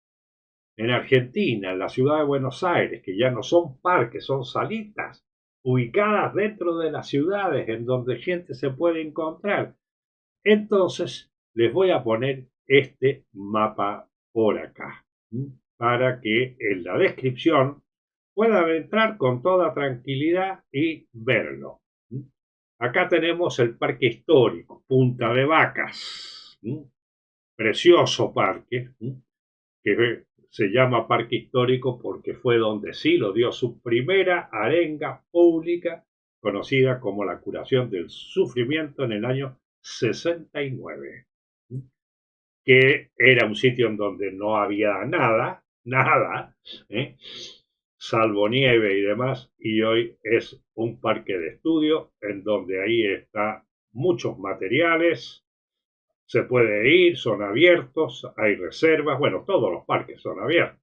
en Argentina, en la ciudad de Buenos Aires, que ya no son parques, son salitas ubicadas dentro de las ciudades en donde gente se puede encontrar. Entonces, les voy a poner este mapa por acá, para que en la descripción puedan entrar con toda tranquilidad y verlo. Acá tenemos el Parque Histórico, Punta de Vacas, precioso parque, que se llama Parque Histórico porque fue donde Silo dio su primera arenga pública, conocida como la curación del sufrimiento en el año 69, que era un sitio en donde no había nada, salvo nieve y demás, y hoy es un parque de estudio en donde ahí está muchos materiales, se puede ir, son abiertos, hay reservas, bueno, todos los parques son abiertos.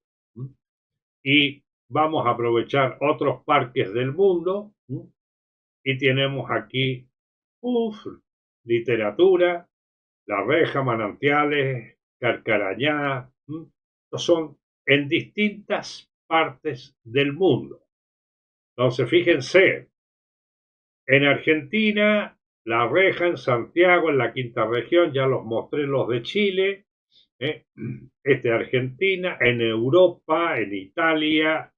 Y vamos a aprovechar otros parques del mundo, y tenemos aquí literatura, La Reja, Manantiales, Carcarañá, son en distintas partes del mundo. Entonces, fíjense, en Argentina, La Reja, en Santiago, en la quinta región, ya los mostré los de Chile, Argentina, en Europa, en Italia,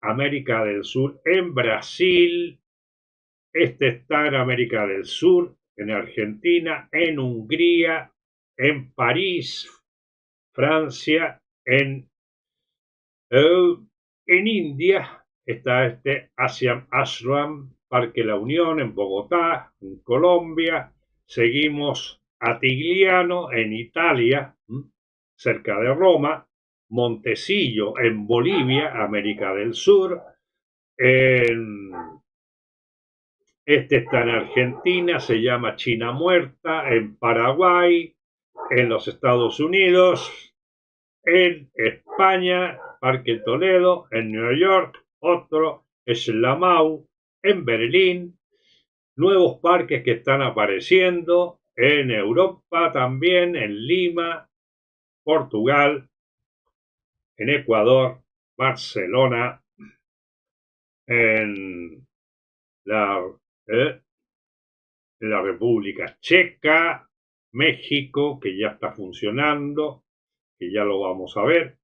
América del Sur, en Brasil, está en América del Sur, en Argentina, en Hungría, en París, Francia, en India está Asian Ashram, Parque La Unión, en Bogotá, en Colombia. Seguimos a Tigliano, en Italia, cerca de Roma. Montesillo, en Bolivia, América del Sur. Está en Argentina, se llama China Muerta, en Paraguay, en los Estados Unidos, en España, Parque Toledo, en Nueva York, otro es la MAU, en Berlín, nuevos parques que están apareciendo en Europa también, en Lima, Portugal, en Ecuador, Barcelona, en la, en la República Checa, México, que ya está funcionando, que ya lo vamos a ver.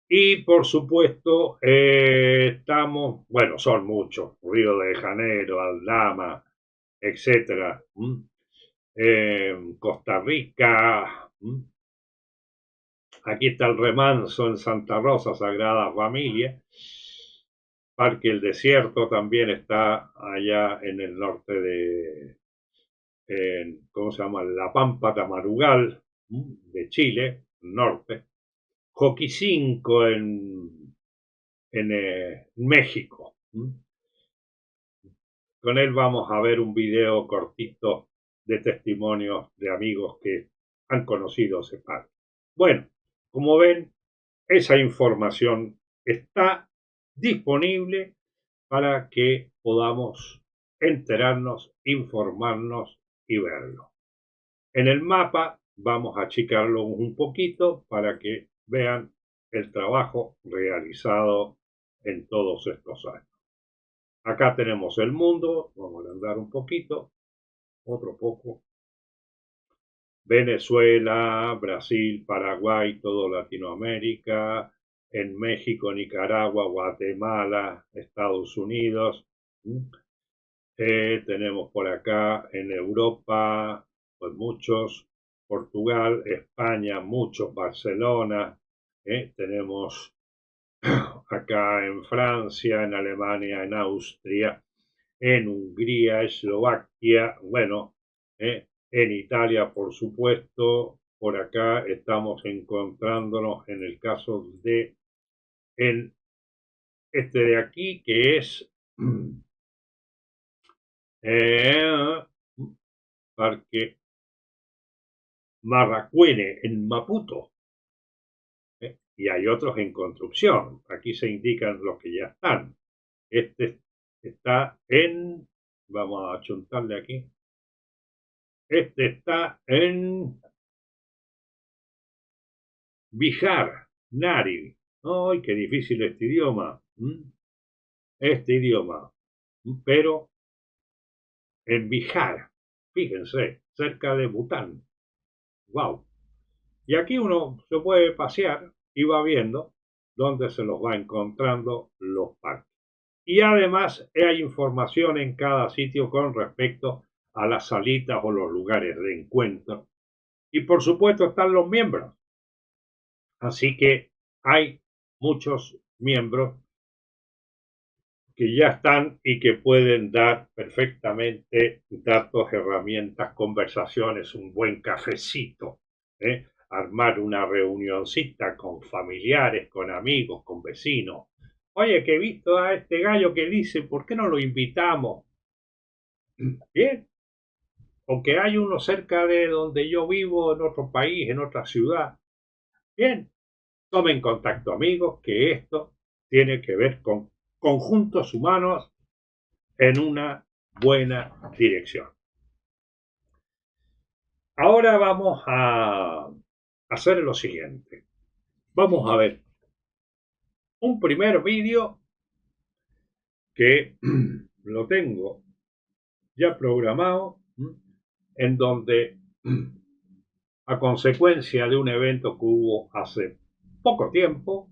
Y por supuesto, estamos, bueno, son muchos, Río de Janeiro, Aldama, etcétera. Costa Rica. Aquí está el Remanso en Santa Rosa, Sagrada Familia. Parque El Desierto también está allá en el norte de, ¿cómo se llama? La Pampa Tamarugal, de Chile, norte. Joquicinco en México. Con él vamos a ver un video cortito de testimonios de amigos que han conocido ese parque. Bueno, como ven, esa información está disponible para que podamos enterarnos, informarnos y verlo. En el mapa vamos a achicarlo un poquito para que vean el trabajo realizado en todos estos años. Acá tenemos el mundo, vamos a andar un poquito, otro poco. Venezuela, Brasil, Paraguay, todo Latinoamérica, en México, Nicaragua, Guatemala, Estados Unidos. Tenemos por acá en Europa, pues muchos, Portugal, España, muchos, Barcelona. Tenemos acá en Francia, en Alemania, en Austria, en Hungría, Eslovaquia, bueno, en Italia, por supuesto. Por acá estamos encontrándonos en el caso de en este de aquí, que es Parque Marracuene, en Maputo. Y hay otros en construcción. Aquí se indican los que ya están. Este está en, vamos a achuntarle aquí. Este está en Bihar, Nari. ¡Ay, qué difícil este idioma! Este idioma. Pero en Bihar, fíjense, cerca de Bután. ¡Wow! Y aquí uno se puede pasear y va viendo dónde se los va encontrando los parques. Y además hay información en cada sitio con respecto a las salitas o los lugares de encuentro. Y por supuesto están los miembros. Así que hay muchos miembros que ya están y que pueden dar perfectamente datos, herramientas, conversaciones, un buen cafecito, armar una reunioncita con familiares, con amigos, con vecinos. Oye, que he visto a este gallo que dice, ¿por qué no lo invitamos? Bien. O que hay uno cerca de donde yo vivo, en otro país, en otra ciudad. Bien. Tomen contacto, amigos, que esto tiene que ver con conjuntos humanos en una buena dirección. Ahora vamos a hacer lo siguiente. Vamos a ver un primer vídeo que lo tengo ya programado, en donde a consecuencia de un evento que hubo hace poco tiempo,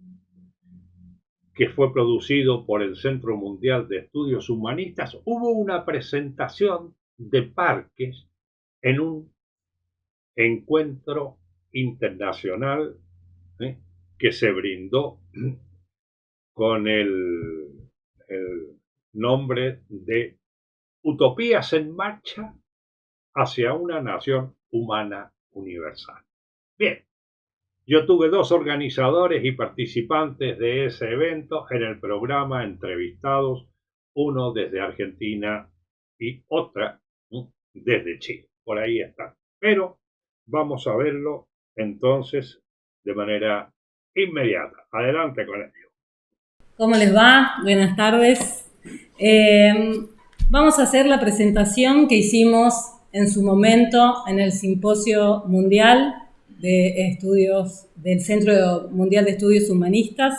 que fue producido por el Centro Mundial de Estudios Humanistas, hubo una presentación de parques en un encuentro internacional que se brindó con el nombre de Utopías en Marcha hacia una nación humana universal. Bien, yo tuve dos organizadores y participantes de ese evento en el programa entrevistados, uno desde Argentina y otra desde Chile. Por ahí están. Pero vamos a verlo entonces de manera inmediata. Adelante con ello. ¿Cómo les va? Buenas tardes. Vamos a hacer la presentación que hicimos en su momento en el Simposio Mundial de Estudios del Centro Mundial de Estudios Humanistas,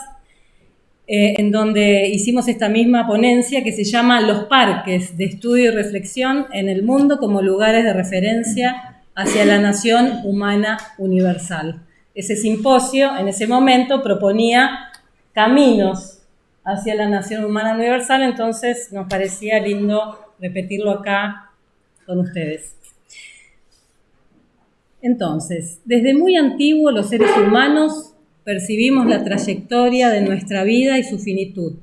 en donde hicimos esta misma ponencia que se llama Los parques de estudio y reflexión en el mundo como lugares de referencia hacia la nación humana universal. Ese simposio en ese momento proponía caminos hacia la nación humana universal, entonces nos parecía lindo repetirlo acá con ustedes. Entonces, desde muy antiguo los seres humanos percibimos la trayectoria de nuestra vida y su finitud.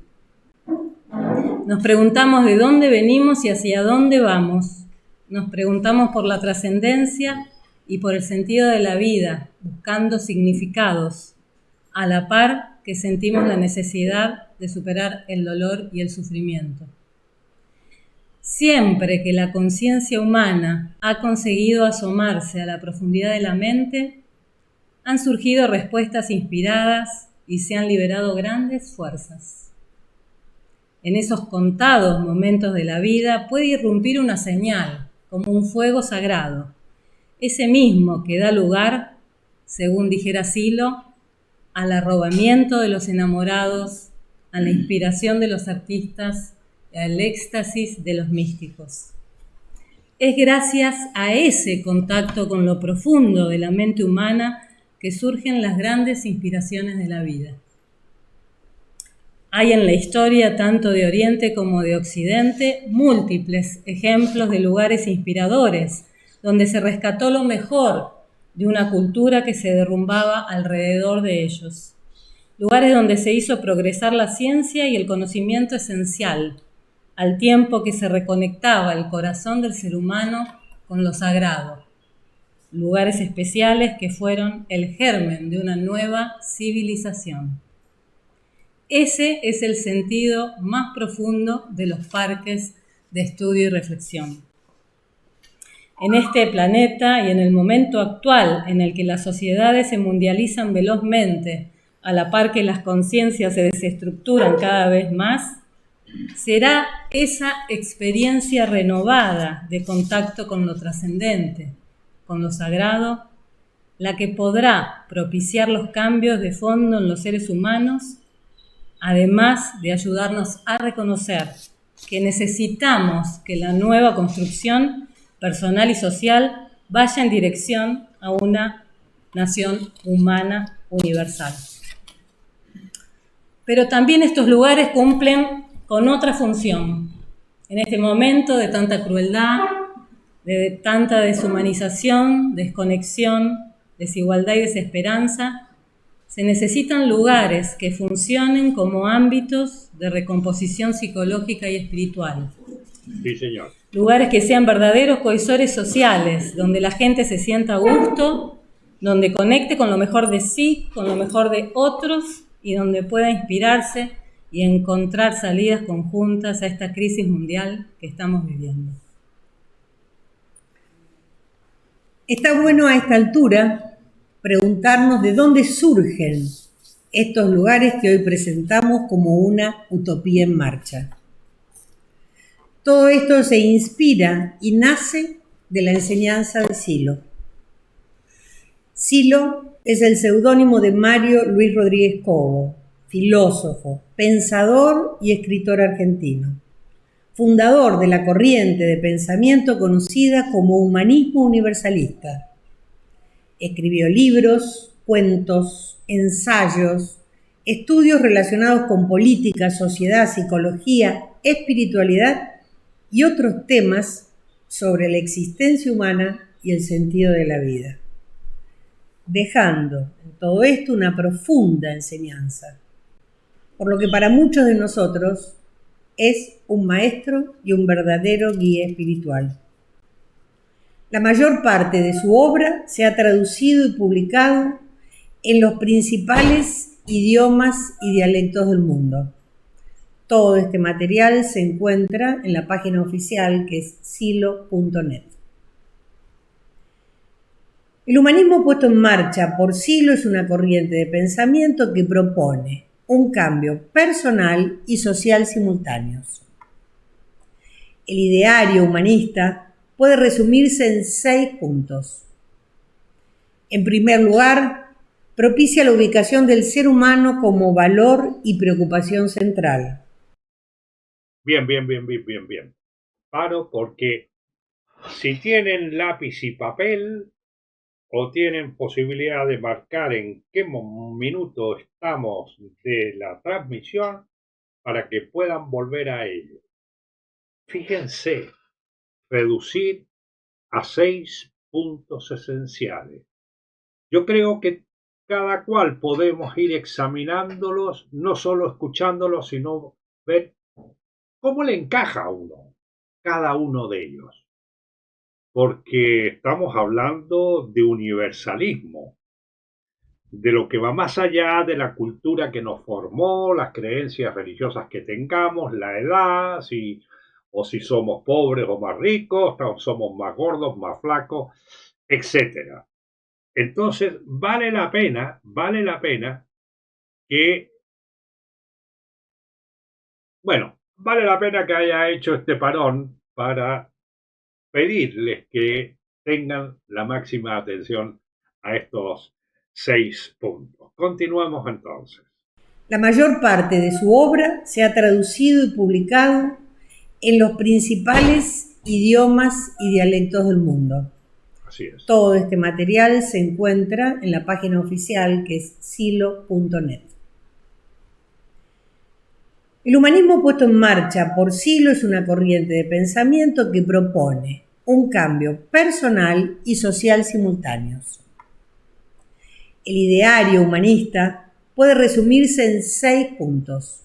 Nos preguntamos de dónde venimos y hacia dónde vamos. Nos preguntamos por la trascendencia y por el sentido de la vida, buscando significados, a la par que sentimos la necesidad de superar el dolor y el sufrimiento. Siempre que la conciencia humana ha conseguido asomarse a la profundidad de la mente, han surgido respuestas inspiradas y se han liberado grandes fuerzas. En esos contados momentos de la vida puede irrumpir una señal, como un fuego sagrado, ese mismo que da lugar, según dijera Silo, al arrobamiento de los enamorados, a la inspiración de los artistas y al éxtasis de los místicos. Es gracias a ese contacto con lo profundo de la mente humana que surgen las grandes inspiraciones de la vida. Hay en la historia, tanto de Oriente como de Occidente, múltiples ejemplos de lugares inspiradores, donde se rescató lo mejor de una cultura que se derrumbaba alrededor de ellos. Lugares donde se hizo progresar la ciencia y el conocimiento esencial, al tiempo que se reconectaba el corazón del ser humano con lo sagrado. Lugares especiales que fueron el germen de una nueva civilización. Ese es el sentido más profundo de los parques de estudio y reflexión. En este planeta y en el momento actual en el que las sociedades se mundializan velozmente, a la par que las conciencias se desestructuran cada vez más, será esa experiencia renovada de contacto con lo trascendente, con lo sagrado, la que podrá propiciar los cambios de fondo en los seres humanos, además de ayudarnos a reconocer que necesitamos que la nueva construcción personal y social vaya en dirección a una nación humana universal. Pero también estos lugares cumplen con otra función. En este momento de tanta crueldad, de tanta deshumanización, desconexión, desigualdad y desesperanza, se necesitan lugares que funcionen como ámbitos de recomposición psicológica y espiritual. Sí, señor. Lugares que sean verdaderos cohesores sociales, donde la gente se sienta a gusto, donde conecte con lo mejor de sí, con lo mejor de otros y donde pueda inspirarse y encontrar salidas conjuntas a esta crisis mundial que estamos viviendo. Está bueno a esta altura preguntarnos de dónde surgen estos lugares que hoy presentamos como una utopía en marcha. Todo esto se inspira y nace de la enseñanza de Silo. Silo es el seudónimo de Mario Luis Rodríguez Cobo, filósofo, pensador y escritor argentino, fundador de la corriente de pensamiento conocida como humanismo universalista. Escribió libros, cuentos, ensayos, estudios relacionados con política, sociedad, psicología, espiritualidad y otros temas sobre la existencia humana y el sentido de la vida, dejando en todo esto una profunda enseñanza, por lo que para muchos de nosotros es un maestro y un verdadero guía espiritual. La mayor parte de su obra se ha traducido y publicado en los principales idiomas y dialectos del mundo. Todo este material se encuentra en la página oficial que es silo.net. El humanismo puesto en marcha por Silo es una corriente de pensamiento que propone un cambio personal y social simultáneos. El ideario humanista puede resumirse en 6 puntos. En primer lugar, propicia la ubicación del ser humano como valor y preocupación central. Bien. Paro porque si tienen lápiz y papel o tienen posibilidad de marcar en qué minuto estamos de la transmisión para que puedan volver a ello. Fíjense, reducir a 6 puntos esenciales. Yo creo que cada cual podemos ir examinándolos, no solo escuchándolos, sino ver cómo le encaja a uno, cada uno de ellos. Porque estamos hablando de universalismo, de lo que va más allá de la cultura que nos formó, las creencias religiosas que tengamos, la edad, o si somos pobres o más ricos, somos más gordos, más flacos, etcétera. Entonces, vale la pena que, vale la pena que haya hecho este parón para pedirles que tengan la máxima atención a estos 6 puntos. Continuamos entonces. La mayor parte de su obra se ha traducido y publicado en los principales idiomas y dialectos del mundo. Así es. Todo este material se encuentra en la página oficial que es silo.net. El humanismo puesto en marcha por Silo es una corriente de pensamiento que propone un cambio personal y social simultáneos. El ideario humanista puede resumirse en 6 puntos.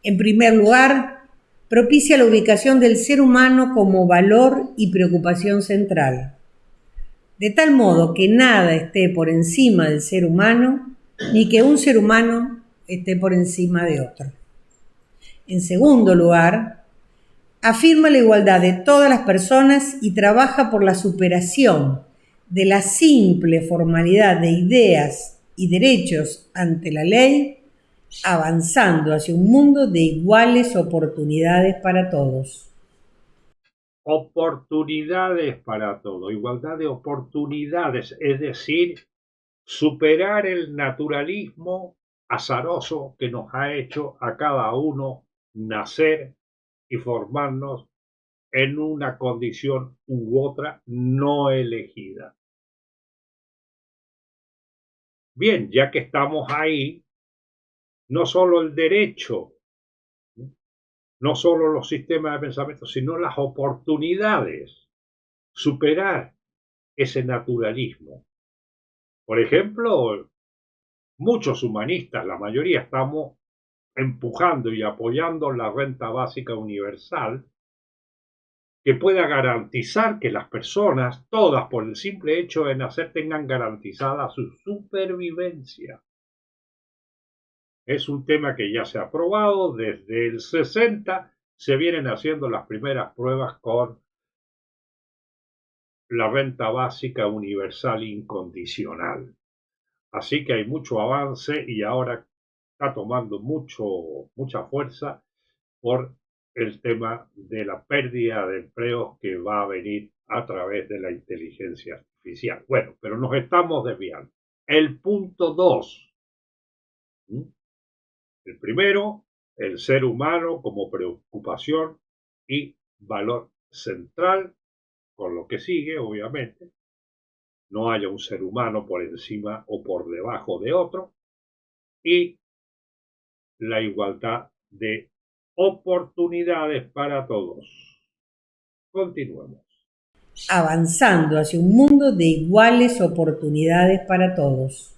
En primer lugar, propicia la ubicación del ser humano como valor y preocupación central, de tal modo que nada esté por encima del ser humano, ni que un ser humano esté por encima de otro. En segundo lugar, afirma la igualdad de todas las personas y trabaja por la superación de la simple formalidad de ideas y derechos ante la ley, avanzando hacia un mundo de iguales oportunidades para todos. Oportunidades para todo, igualdad de oportunidades, es decir, superar el naturalismo azaroso que nos ha hecho a cada uno nacer y formarnos en una condición u otra no elegida. Bien, ya que estamos ahí, no solo el derecho, no solo los sistemas de pensamiento, sino las oportunidades, superar ese naturalismo. Por ejemplo, muchos humanistas, la mayoría, estamos empujando y apoyando la renta básica universal, que pueda garantizar que las personas, todas por el simple hecho de nacer, tengan garantizada su supervivencia. Es un tema que ya se ha aprobado desde el 60, se vienen haciendo las primeras pruebas con la renta básica universal incondicional. Así que hay mucho avance y ahora está tomando mucha fuerza por el tema de la pérdida de empleos que va a venir a través de la inteligencia artificial. Bueno, pero nos estamos desviando. El punto 2. El primero, el ser humano como preocupación y valor central, con lo que sigue, obviamente. No haya un ser humano por encima o por debajo de otro. Y la igualdad de oportunidades para todos. Continuemos. Avanzando hacia un mundo de iguales oportunidades para todos.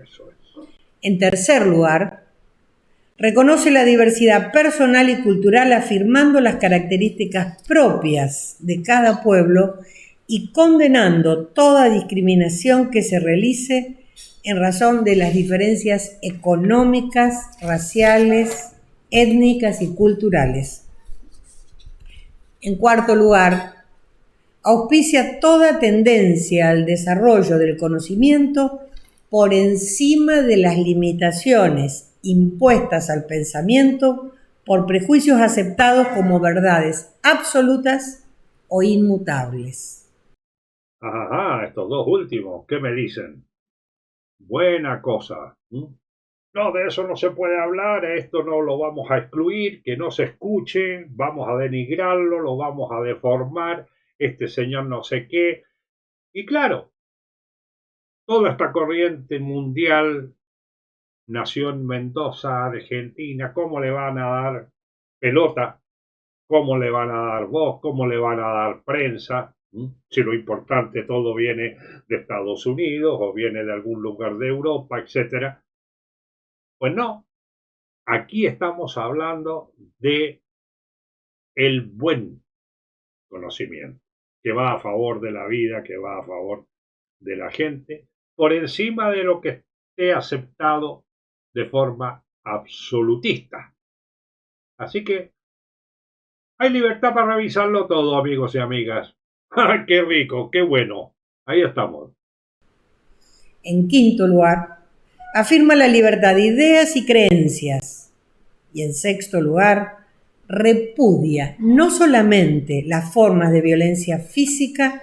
Eso es. En tercer lugar, reconoce la diversidad personal y cultural afirmando las características propias de cada pueblo y condenando toda discriminación que se realice en razón de las diferencias económicas, raciales, étnicas y culturales. En cuarto lugar, auspicia toda tendencia al desarrollo del conocimiento por encima de las limitaciones impuestas al pensamiento por prejuicios aceptados como verdades absolutas o inmutables. Ajá, estos dos últimos, ¿qué me dicen? Buena cosa. No, de eso no se puede hablar, esto no lo vamos a excluir, que no se escuche, vamos a denigrarlo, lo vamos a deformar, este señor no sé qué. Y claro, toda esta corriente mundial nació en Mendoza, Argentina, ¿cómo le van a dar pelota? ¿Cómo le van a dar voz? ¿Cómo le van a dar prensa? Si lo importante todo viene de Estados Unidos o viene de algún lugar de Europa, etcétera. Pues no, aquí estamos hablando de el buen conocimiento, que va a favor de la vida, que va a favor de la gente, por encima de lo que esté aceptado de forma absolutista. Así que hay libertad para revisarlo todo, amigos y amigas. ¡Qué rico, qué bueno! Ahí estamos. En quinto lugar, afirma la libertad de ideas y creencias. Y en sexto lugar, repudia no solamente las formas de violencia física,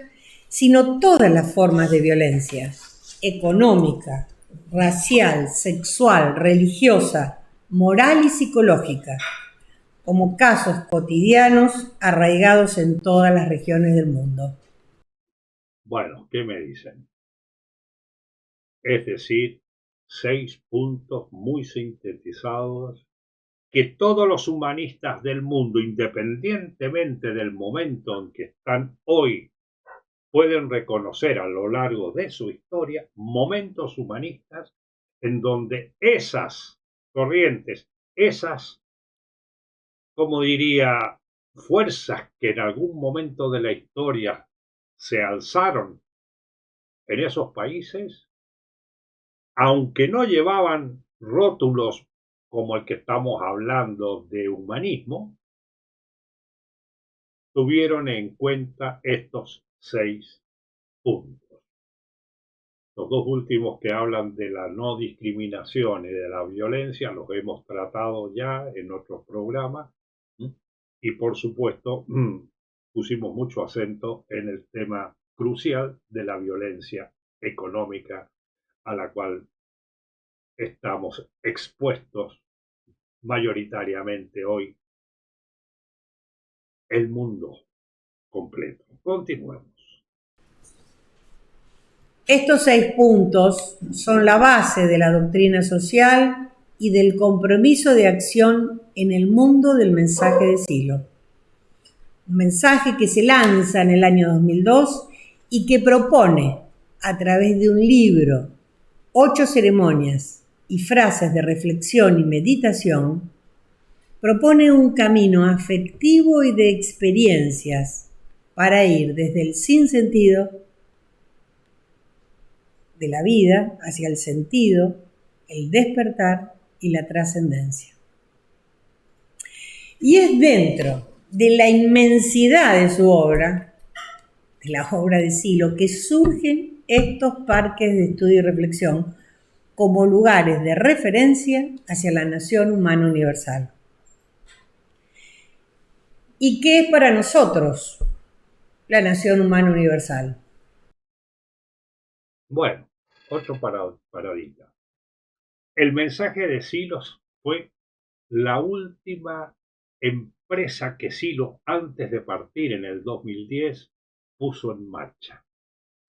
sino todas las formas de violencia económica, racial, sexual, religiosa, moral y psicológica, como casos cotidianos arraigados en todas las regiones del mundo. Bueno, ¿qué me dicen? Es decir, 6 puntos muy sintetizados que todos los humanistas del mundo, independientemente del momento en que están hoy, pueden reconocer a lo largo de su historia momentos humanistas en donde esas corrientes, esas, como diría, fuerzas que en algún momento de la historia se alzaron en esos países, aunque no llevaban rótulos como el que estamos hablando de humanismo, tuvieron en cuenta estos 6 puntos. Los dos últimos que hablan de la no discriminación y de la violencia los hemos tratado ya en otros programas. Y por supuesto pusimos mucho acento en el tema crucial de la violencia económica a la cual estamos expuestos mayoritariamente hoy el mundo completo. Continuemos. Estos 6 puntos son la base de la doctrina social y del compromiso de acción en el mundo del mensaje de Silo. Un mensaje que se lanza en el año 2002 y que propone, a través de un libro, 8 ceremonias y frases de reflexión y meditación, propone un camino afectivo y de experiencias para ir desde el sinsentido de la vida hacia el sentido, el despertar y la trascendencia. Y es dentro de la inmensidad de su obra, de la obra de Silo, que surgen estos parques de estudio y reflexión como lugares de referencia hacia la nación humana universal. ¿Y qué es para nosotros la nación humana universal? Bueno, otro paradigma. El mensaje de Silos fue la última empresa que Silo, antes de partir en el 2010, puso en marcha.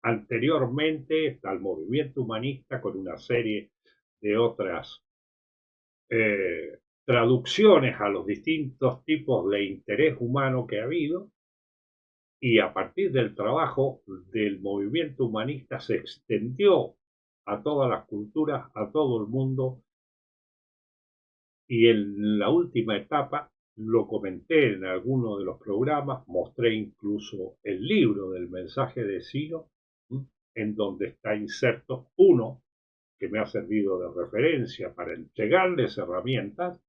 Anteriormente está el movimiento humanista con una serie de otras traducciones a los distintos tipos de interés humano que ha habido, y a partir del trabajo del movimiento humanista se extendió a todas las culturas, a todo el mundo, y en la última etapa lo comenté en alguno de los programas, mostré incluso el libro del mensaje de Silo, en donde está inserto uno que me ha servido de referencia para entregarles herramientas,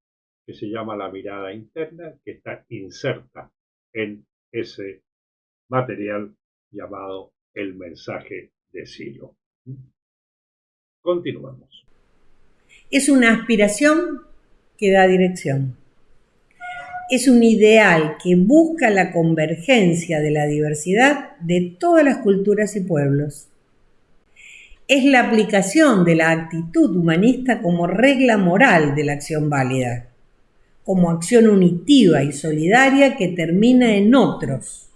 que se llama La mirada interna, que está inserta en ese material llamado El mensaje de Silo. Continuamos. Es una aspiración que da dirección. Es un ideal que busca la convergencia de la diversidad de todas las culturas y pueblos. Es la aplicación de la actitud humanista como regla moral de la acción válida, como acción unitiva y solidaria que termina en otros,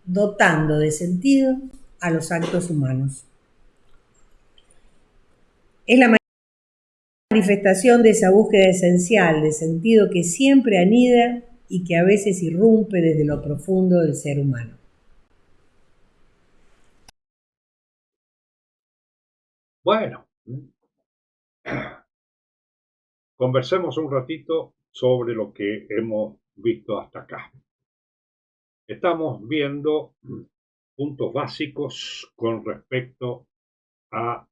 dotando de sentido a los actos humanos. Es la manifestación de esa búsqueda esencial de sentido que siempre anida y que a veces irrumpe desde lo profundo del ser humano. Bueno, conversemos un ratito sobre lo que hemos visto hasta acá. Estamos viendo puntos básicos con respecto a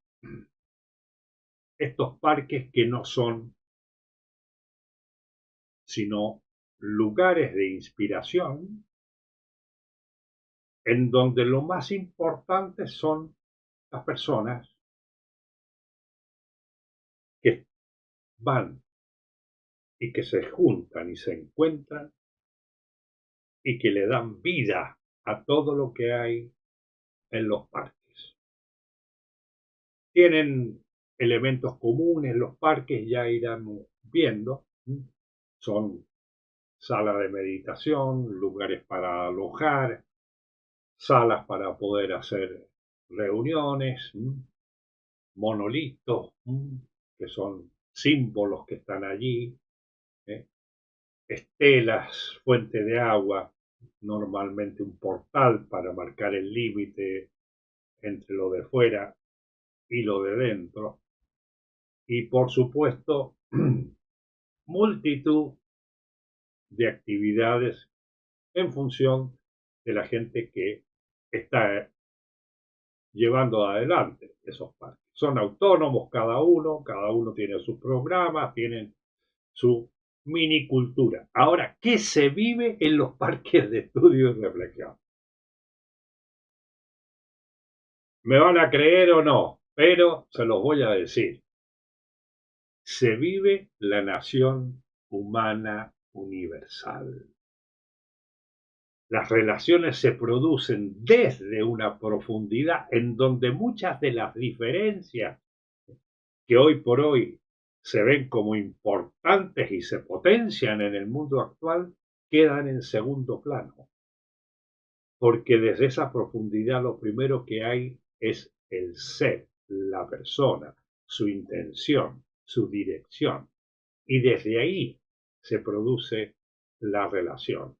estos parques que no son sino lugares de inspiración en donde lo más importante son las personas que van y que se juntan y se encuentran y que le dan vida a todo lo que hay en los parques. Tienen elementos comunes los parques, ya irán viendo. Son salas de meditación, lugares para alojar, salas para poder hacer reuniones, monolitos, que son símbolos que están allí, estelas, fuente de agua, normalmente un portal para marcar el límite entre lo de fuera y lo de dentro, y por supuesto multitud de actividades en función de la gente que está llevando adelante esos parques. Son autónomos cada uno tiene sus programas, tienen su mini cultura. Ahora, ¿qué se vive en los parques de estudio y reflexión? ¿Me van a creer o no? Pero se los voy a decir. Se vive la nación humana universal. Las relaciones se producen desde una profundidad en donde muchas de las diferencias que hoy por hoy se ven como importantes y se potencian en el mundo actual quedan en segundo plano. Porque desde esa profundidad lo primero que hay es el ser, la persona, su intención, su dirección. Y desde ahí se produce la relación.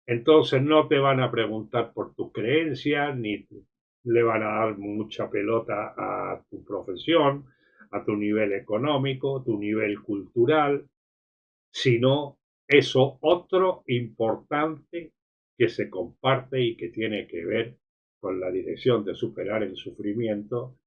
Entonces no te van a preguntar por tus creencias, ni le van a dar mucha pelota a tu profesión, a tu nivel económico, tu nivel cultural, sino eso otro importante que se comparte y que tiene que ver con la dirección de superar el sufrimiento,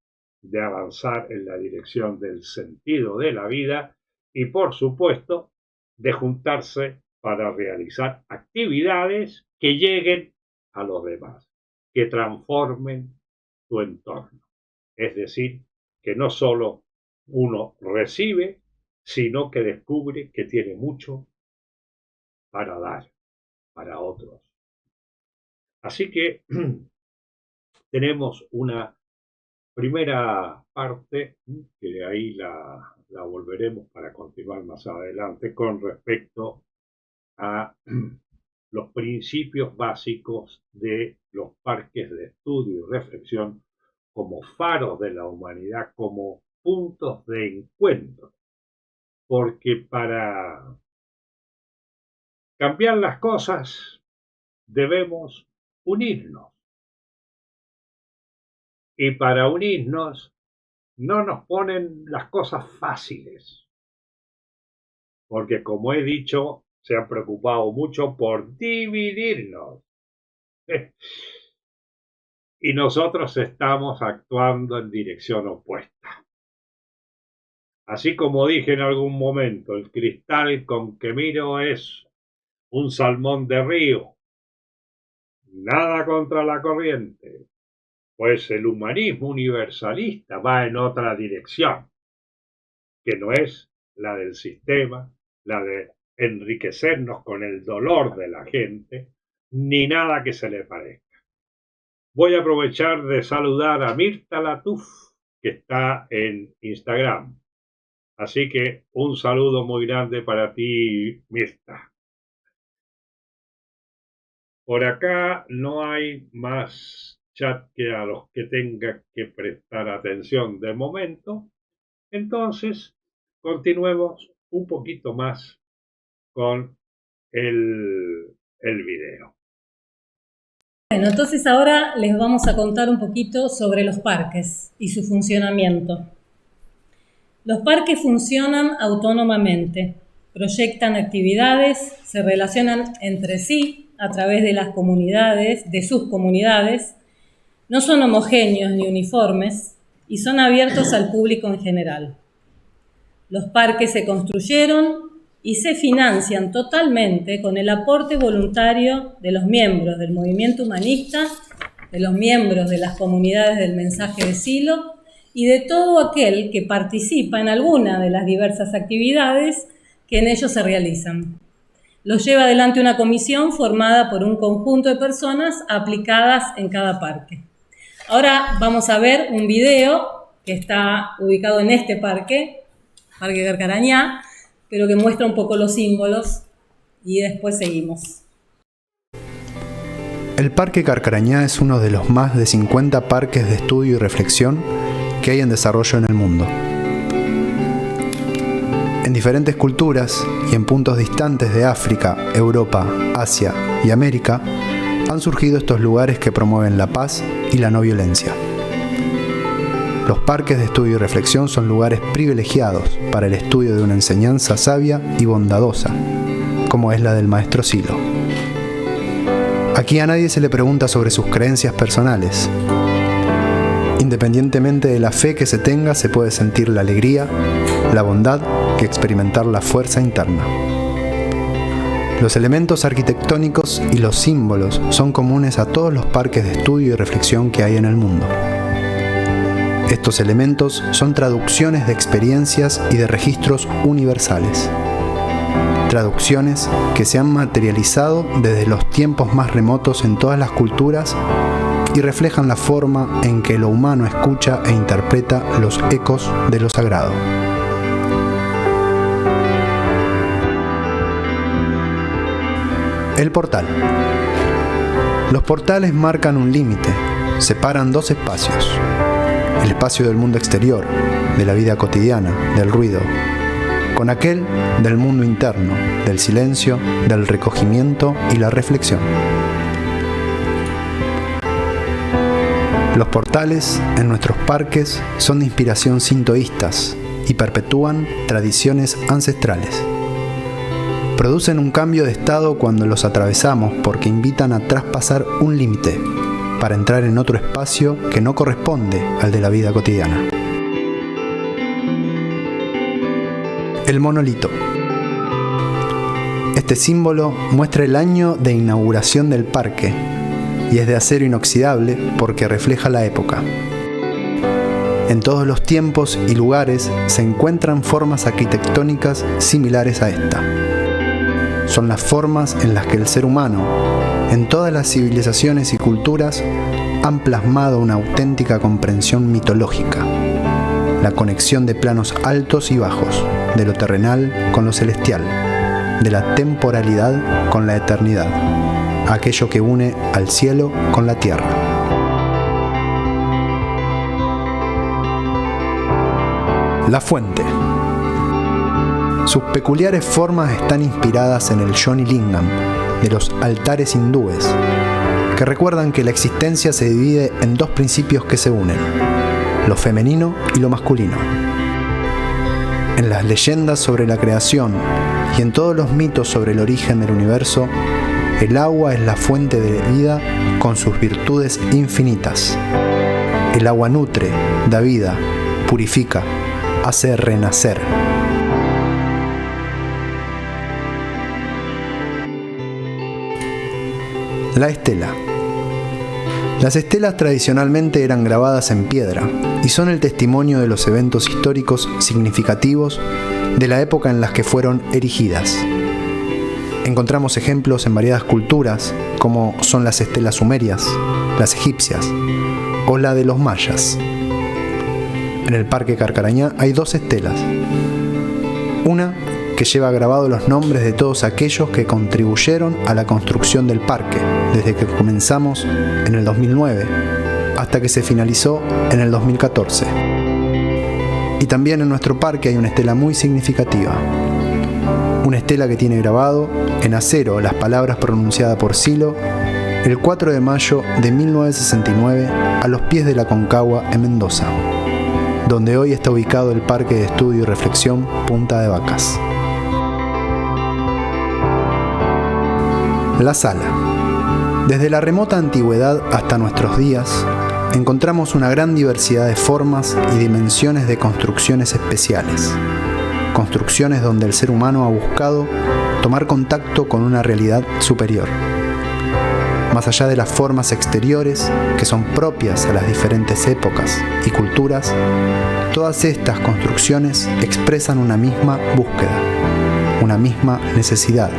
de avanzar en la dirección del sentido de la vida y, por supuesto, de juntarse para realizar actividades que lleguen a los demás, que transformen tu entorno. Es decir, que no solo uno recibe, sino que descubre que tiene mucho para dar para otros. Así que tenemos una primera parte, que ahí la volveremos para continuar más adelante, con respecto a los principios básicos de los parques de estudio y reflexión como faros de la humanidad, como puntos de encuentro. Porque para cambiar las cosas debemos unirnos. Y para unirnos no nos ponen las cosas fáciles. Porque como he dicho, se han preocupado mucho por dividirnos. Y nosotros estamos actuando en dirección opuesta. Así como dije en algún momento, el cristal con que miro es un salmón de río. Nada contra la corriente. Pues el humanismo universalista va en otra dirección, que no es la del sistema, la de enriquecernos con el dolor de la gente, ni nada que se le parezca. Voy a aprovechar de saludar a Mirta Latuf, que está en Instagram. Así que un saludo muy grande para ti, Mirta. Por acá no hay más chat que a los que tenga que prestar atención de momento. Entonces, continuemos un poquito más con el video. Bueno, entonces ahora les vamos a contar un poquito sobre los parques y su funcionamiento. Los parques funcionan autónomamente, proyectan actividades, se relacionan entre sí a través de las comunidades, de sus comunidades, no son homogéneos ni uniformes y son abiertos al público en general. Los parques se construyeron y se financian totalmente con el aporte voluntario de los miembros del movimiento humanista, de los miembros de las comunidades del mensaje de Silo y de todo aquel que participa en alguna de las diversas actividades que en ellos se realizan. Los lleva adelante una comisión formada por un conjunto de personas aplicadas en cada parque. Ahora vamos a ver un video que está ubicado en este parque, Parque Carcarañá, pero que muestra un poco los símbolos y después seguimos. El Parque Carcarañá es uno de los más de 50 parques de estudio y reflexión que hay en desarrollo en el mundo. En diferentes culturas y en puntos distantes de África, Europa, Asia y América, han surgido estos lugares que promueven la paz y la no violencia. Los parques de estudio y reflexión son lugares privilegiados para el estudio de una enseñanza sabia y bondadosa, como es la del maestro Silo. Aquí a nadie se le pregunta sobre sus creencias personales. Independientemente de la fe que se tenga, se puede sentir la alegría, la bondad y experimentar la fuerza interna. Los elementos arquitectónicos y los símbolos son comunes a todos los parques de estudio y reflexión que hay en el mundo. Estos elementos son traducciones de experiencias y de registros universales. Traducciones que se han materializado desde los tiempos más remotos en todas las culturas y reflejan la forma en que lo humano escucha e interpreta los ecos de lo sagrado. El portal. Los portales marcan un límite, separan dos espacios. El espacio del mundo exterior, de la vida cotidiana, del ruido, con aquel del mundo interno, del silencio, del recogimiento y la reflexión. Los portales en nuestros parques son de inspiración sintoístas y perpetúan tradiciones ancestrales. Producen un cambio de estado cuando los atravesamos porque invitan a traspasar un límite para entrar en otro espacio que no corresponde al de la vida cotidiana. El monolito. Este símbolo muestra el año de inauguración del parque y es de acero inoxidable porque refleja la época. En todos los tiempos y lugares se encuentran formas arquitectónicas similares a esta. Son las formas en las que el ser humano, en todas las civilizaciones y culturas, han plasmado una auténtica comprensión mitológica, la conexión de planos altos y bajos, de lo terrenal con lo celestial, de la temporalidad con la eternidad, aquello que une al cielo con la tierra. La fuente. Sus peculiares formas están inspiradas en el Yoni Lingam de los altares hindúes, que recuerdan que la existencia se divide en dos principios que se unen, lo femenino y lo masculino. En las leyendas sobre la creación y en todos los mitos sobre el origen del universo, el agua es la fuente de vida con sus virtudes infinitas. El agua nutre, da vida, purifica, hace renacer. La estela. Las estelas tradicionalmente eran grabadas en piedra y son el testimonio de los eventos históricos significativos de la época en las que fueron erigidas. Encontramos ejemplos en variadas culturas, como son las estelas sumerias, las egipcias o la de los mayas. En el Parque Carcarañá hay 2 estelas. Una que lleva grabados los nombres de todos aquellos que contribuyeron a la construcción del parque, desde que comenzamos en el 2009 hasta que se finalizó en el 2014. Y también en nuestro parque hay una estela muy significativa. Una estela que tiene grabado en acero las palabras pronunciadas por Silo el 4 de mayo de 1969 a los pies de la Concagua en Mendoza, donde hoy está ubicado el Parque de Estudio y Reflexión Punta de Vacas. La sala. Desde la remota antigüedad hasta nuestros días, encontramos una gran diversidad de formas y dimensiones de construcciones especiales. Construcciones donde el ser humano ha buscado tomar contacto con una realidad superior. Más allá de las formas exteriores que son propias a las diferentes épocas y culturas, todas estas construcciones expresan una misma búsqueda, una misma necesidad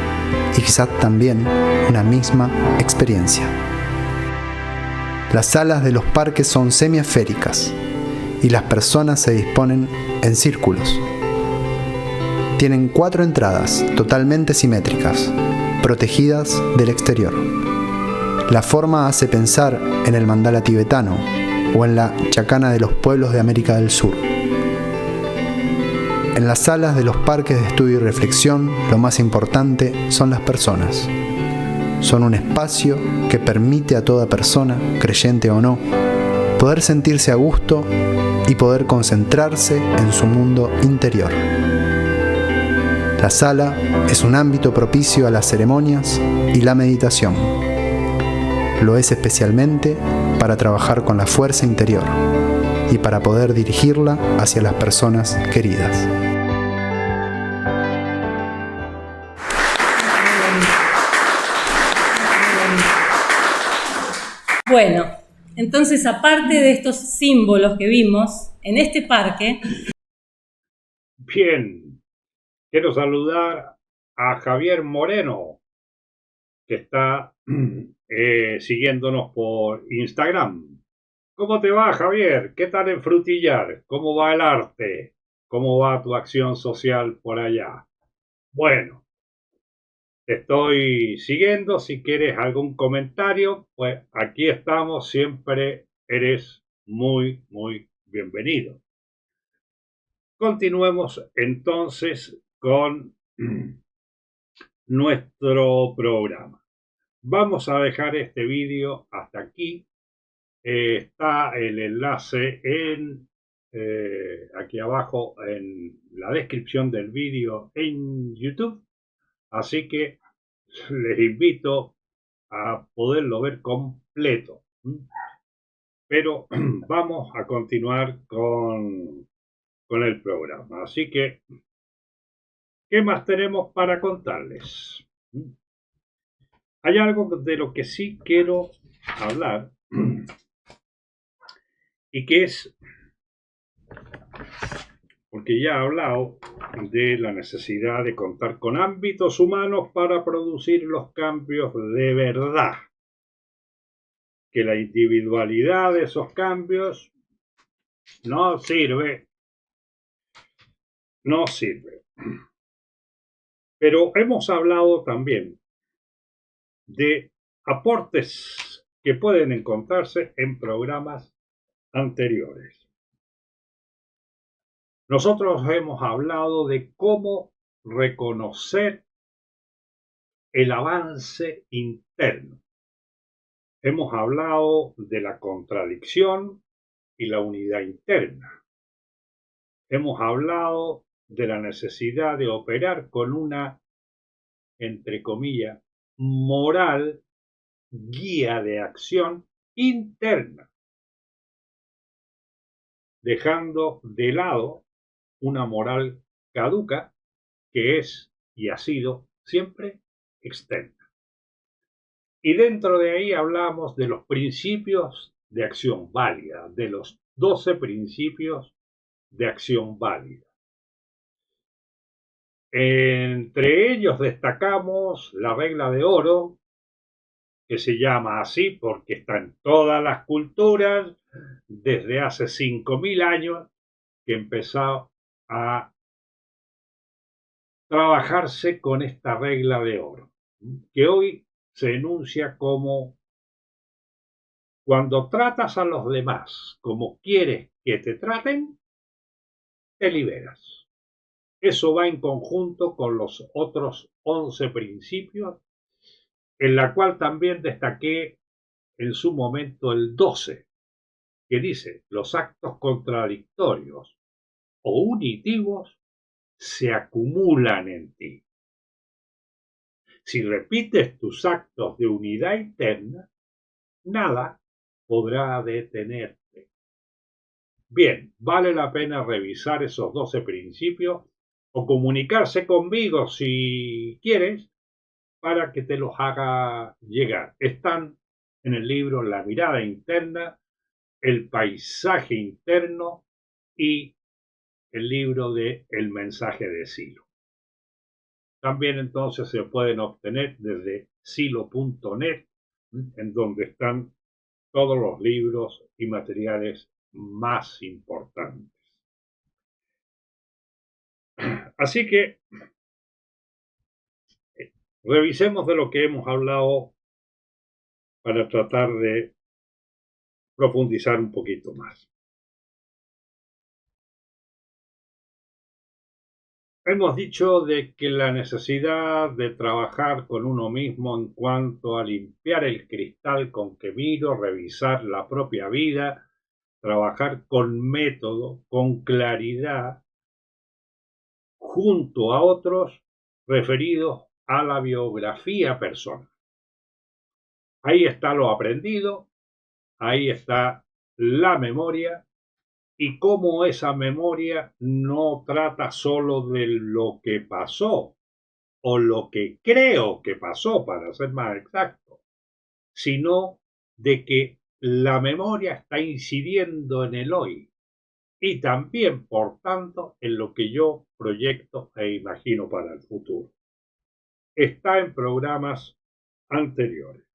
y quizás también una misma experiencia. Las salas de los parques son semiesféricas y las personas se disponen en círculos. Tienen 4 entradas totalmente simétricas, protegidas del exterior. La forma hace pensar en el mandala tibetano o en la chacana de los pueblos de América del Sur. En las salas de los parques de estudio y reflexión, lo más importante son las personas. Son un espacio que permite a toda persona, creyente o no, poder sentirse a gusto y poder concentrarse en su mundo interior. La sala es un ámbito propicio a las ceremonias y la meditación. Lo es especialmente para trabajar con la fuerza interior y para poder dirigirla hacia las personas queridas. Bueno, entonces aparte de estos símbolos que vimos en este parque... Bien, quiero saludar a Javier Moreno, que está siguiéndonos por Instagram. ¿Cómo te va, Javier? ¿Qué tal en Frutillar? ¿Cómo va el arte? ¿Cómo va tu acción social por allá? Bueno, te estoy siguiendo. Si quieres algún comentario, pues aquí estamos. Siempre eres muy, muy bienvenido. Continuemos entonces con nuestro programa. Vamos a dejar este vídeo hasta aquí. Está el enlace aquí abajo en la descripción del vídeo en YouTube. Así que les invito a poderlo ver completo. Pero vamos a continuar con el programa. Así que, ¿qué más tenemos para contarles? Hay algo de lo que sí quiero hablar y que es, porque ya he hablado de la necesidad de contar con ámbitos humanos para producir los cambios de verdad, que la individualidad de esos cambios no sirve. Pero hemos hablado también de aportes que pueden encontrarse en programas anteriores. Nosotros hemos hablado de cómo reconocer el avance interno. Hemos hablado de la contradicción y la unidad interna. Hemos hablado de la necesidad de operar con una, entre comillas, moral guía de acción interna, dejando de lado una moral caduca que es y ha sido siempre externa. Y dentro de ahí hablamos de los principios de acción válida, de los 12 principios de acción válida. Entre ellos destacamos la regla de oro, que se llama así porque está en todas las culturas desde hace 5.000 años que empezó a trabajarse con esta regla de oro, que hoy se enuncia como: cuando tratas a los demás como quieres que te traten, te liberas. Eso va en conjunto con los otros 11 principios, en la cual también destaqué en su momento el 12, que dice: los actos contradictorios o unitivos se acumulan en ti. Si repites tus actos de unidad interna, nada podrá detenerte. Bien, vale la pena revisar esos 12 principios o comunicarse conmigo si quieres para que te los haga llegar. Están en el libro La mirada interna, El paisaje interno y el libro de El mensaje de Silo. También entonces se pueden obtener desde silo.net, en donde están todos los libros y materiales más importantes. Así que revisemos de lo que hemos hablado para tratar de profundizar un poquito más. Hemos dicho de que la necesidad de trabajar con uno mismo en cuanto a limpiar el cristal con que miro, revisar la propia vida, trabajar con método, con claridad, junto a otros referidos a la biografía personal. Ahí está lo aprendido, ahí está la memoria, y cómo esa memoria no trata solo de lo que pasó o lo que creo que pasó, para ser más exacto, sino de que la memoria está incidiendo en el hoy y también, por tanto, en lo que yo proyecto e imagino para el futuro. Está en programas anteriores.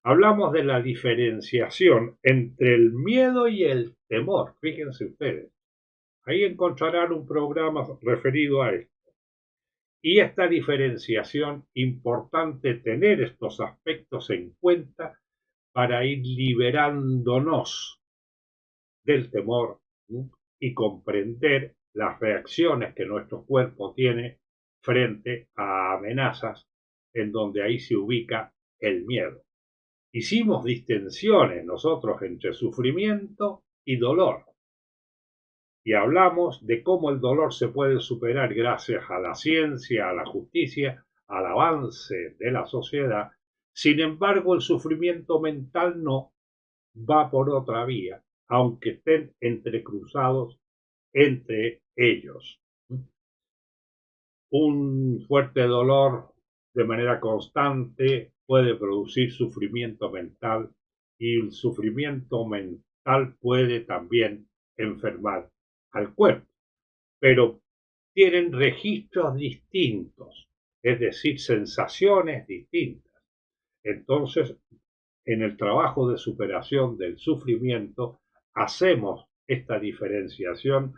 Hablamos de la diferenciación entre el miedo y el temor. Fíjense ustedes. Ahí encontrarán un programa referido a esto. Y esta diferenciación, importante tener estos aspectos en cuenta para ir liberándonos del temor, ¿sí? Y comprender las reacciones que nuestro cuerpo tiene frente a amenazas, en donde ahí se ubica el miedo. Hicimos distinciones nosotros entre sufrimiento y dolor. Y hablamos de cómo el dolor se puede superar gracias a la ciencia, a la justicia, al avance de la sociedad. Sin embargo, el sufrimiento mental no, va por otra vía, aunque estén entrecruzados entre ellos. Un fuerte dolor de manera constante puede producir sufrimiento mental, y el sufrimiento mental puede también enfermar al cuerpo, pero tienen registros distintos, es decir, sensaciones distintas. Entonces, en el trabajo de superación del sufrimiento, hacemos esta diferenciación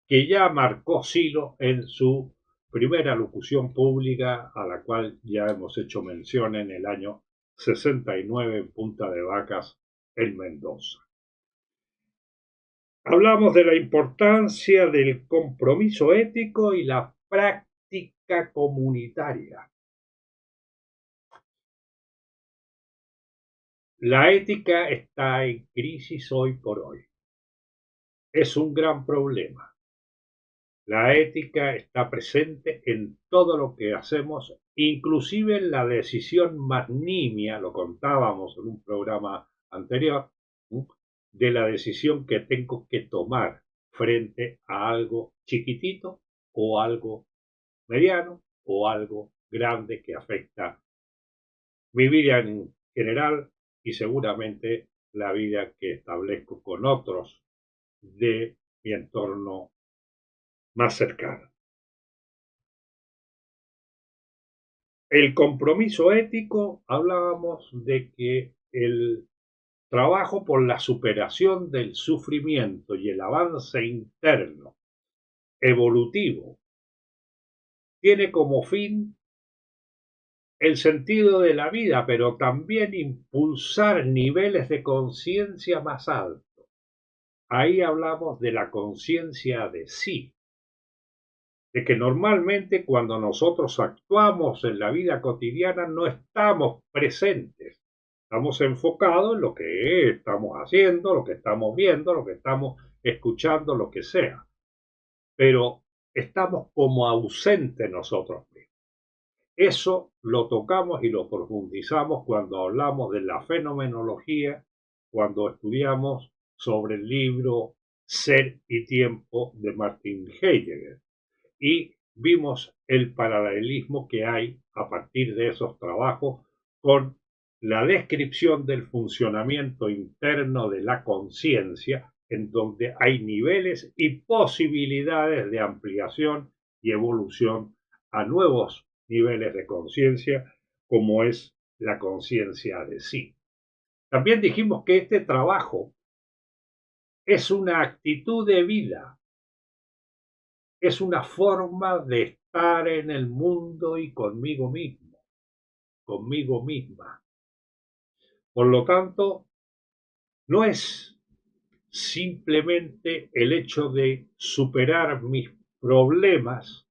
que ya marcó Silo en su primera locución pública, a la cual ya hemos hecho mención en el año 69 en Punta de Vacas, en Mendoza. Hablamos de la importancia del compromiso ético y la práctica comunitaria. La ética está en crisis hoy por hoy. Es un gran problema. La ética está presente en todo lo que hacemos, inclusive en la decisión más nimia, lo contábamos en un programa anterior, de la decisión que tengo que tomar frente a algo chiquitito o algo mediano o algo grande que afecta mi vida en general y seguramente la vida que establezco con otros de mi entorno más cercano. El compromiso ético, hablábamos de que el trabajo por la superación del sufrimiento y el avance interno evolutivo tiene como fin el sentido de la vida, pero también impulsar niveles de conciencia más altos. Ahí hablamos de la conciencia de sí, de que normalmente cuando nosotros actuamos en la vida cotidiana no estamos presentes, estamos enfocados en lo que estamos haciendo, lo que estamos viendo, lo que estamos escuchando, lo que sea, pero estamos como ausentes nosotros mismos. Eso lo tocamos y lo profundizamos cuando hablamos de la fenomenología, cuando estudiamos sobre el libro Ser y Tiempo de Martin Heidegger. Y vimos el paralelismo que hay a partir de esos trabajos con la descripción del funcionamiento interno de la conciencia, en donde hay niveles y posibilidades de ampliación y evolución a nuevos niveles de conciencia, como es la conciencia de sí. También dijimos que este trabajo es una actitud de vida, es una forma de estar en el mundo y conmigo mismo, conmigo misma. Por lo tanto, no es simplemente el hecho de superar mis problemas,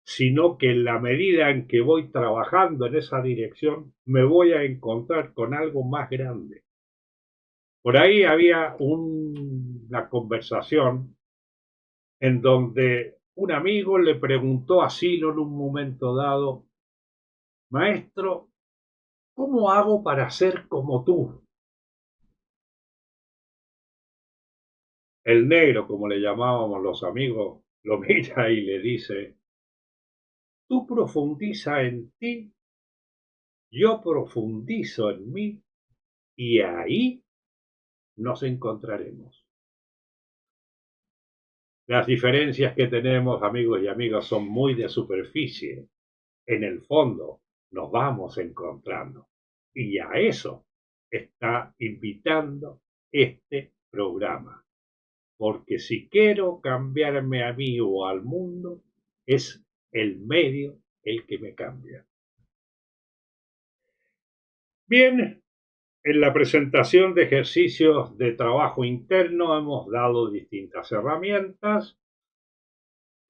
sino que en la medida en que voy trabajando en esa dirección, me voy a encontrar con algo más grande. Por ahí había una conversación en donde un amigo le preguntó a Silo en un momento dado: maestro, ¿cómo hago para ser como tú? El negro, como le llamábamos los amigos, lo mira y le dice: tú profundiza en ti, yo profundizo en mí, y ahí nos encontraremos. Las diferencias que tenemos, amigos y amigas, son muy de superficie. En el fondo nos vamos encontrando. Y a eso está invitando este programa. Porque si quiero cambiarme a mí o al mundo, es el medio el que me cambia. Bien, en la presentación de ejercicios de trabajo interno hemos dado distintas herramientas.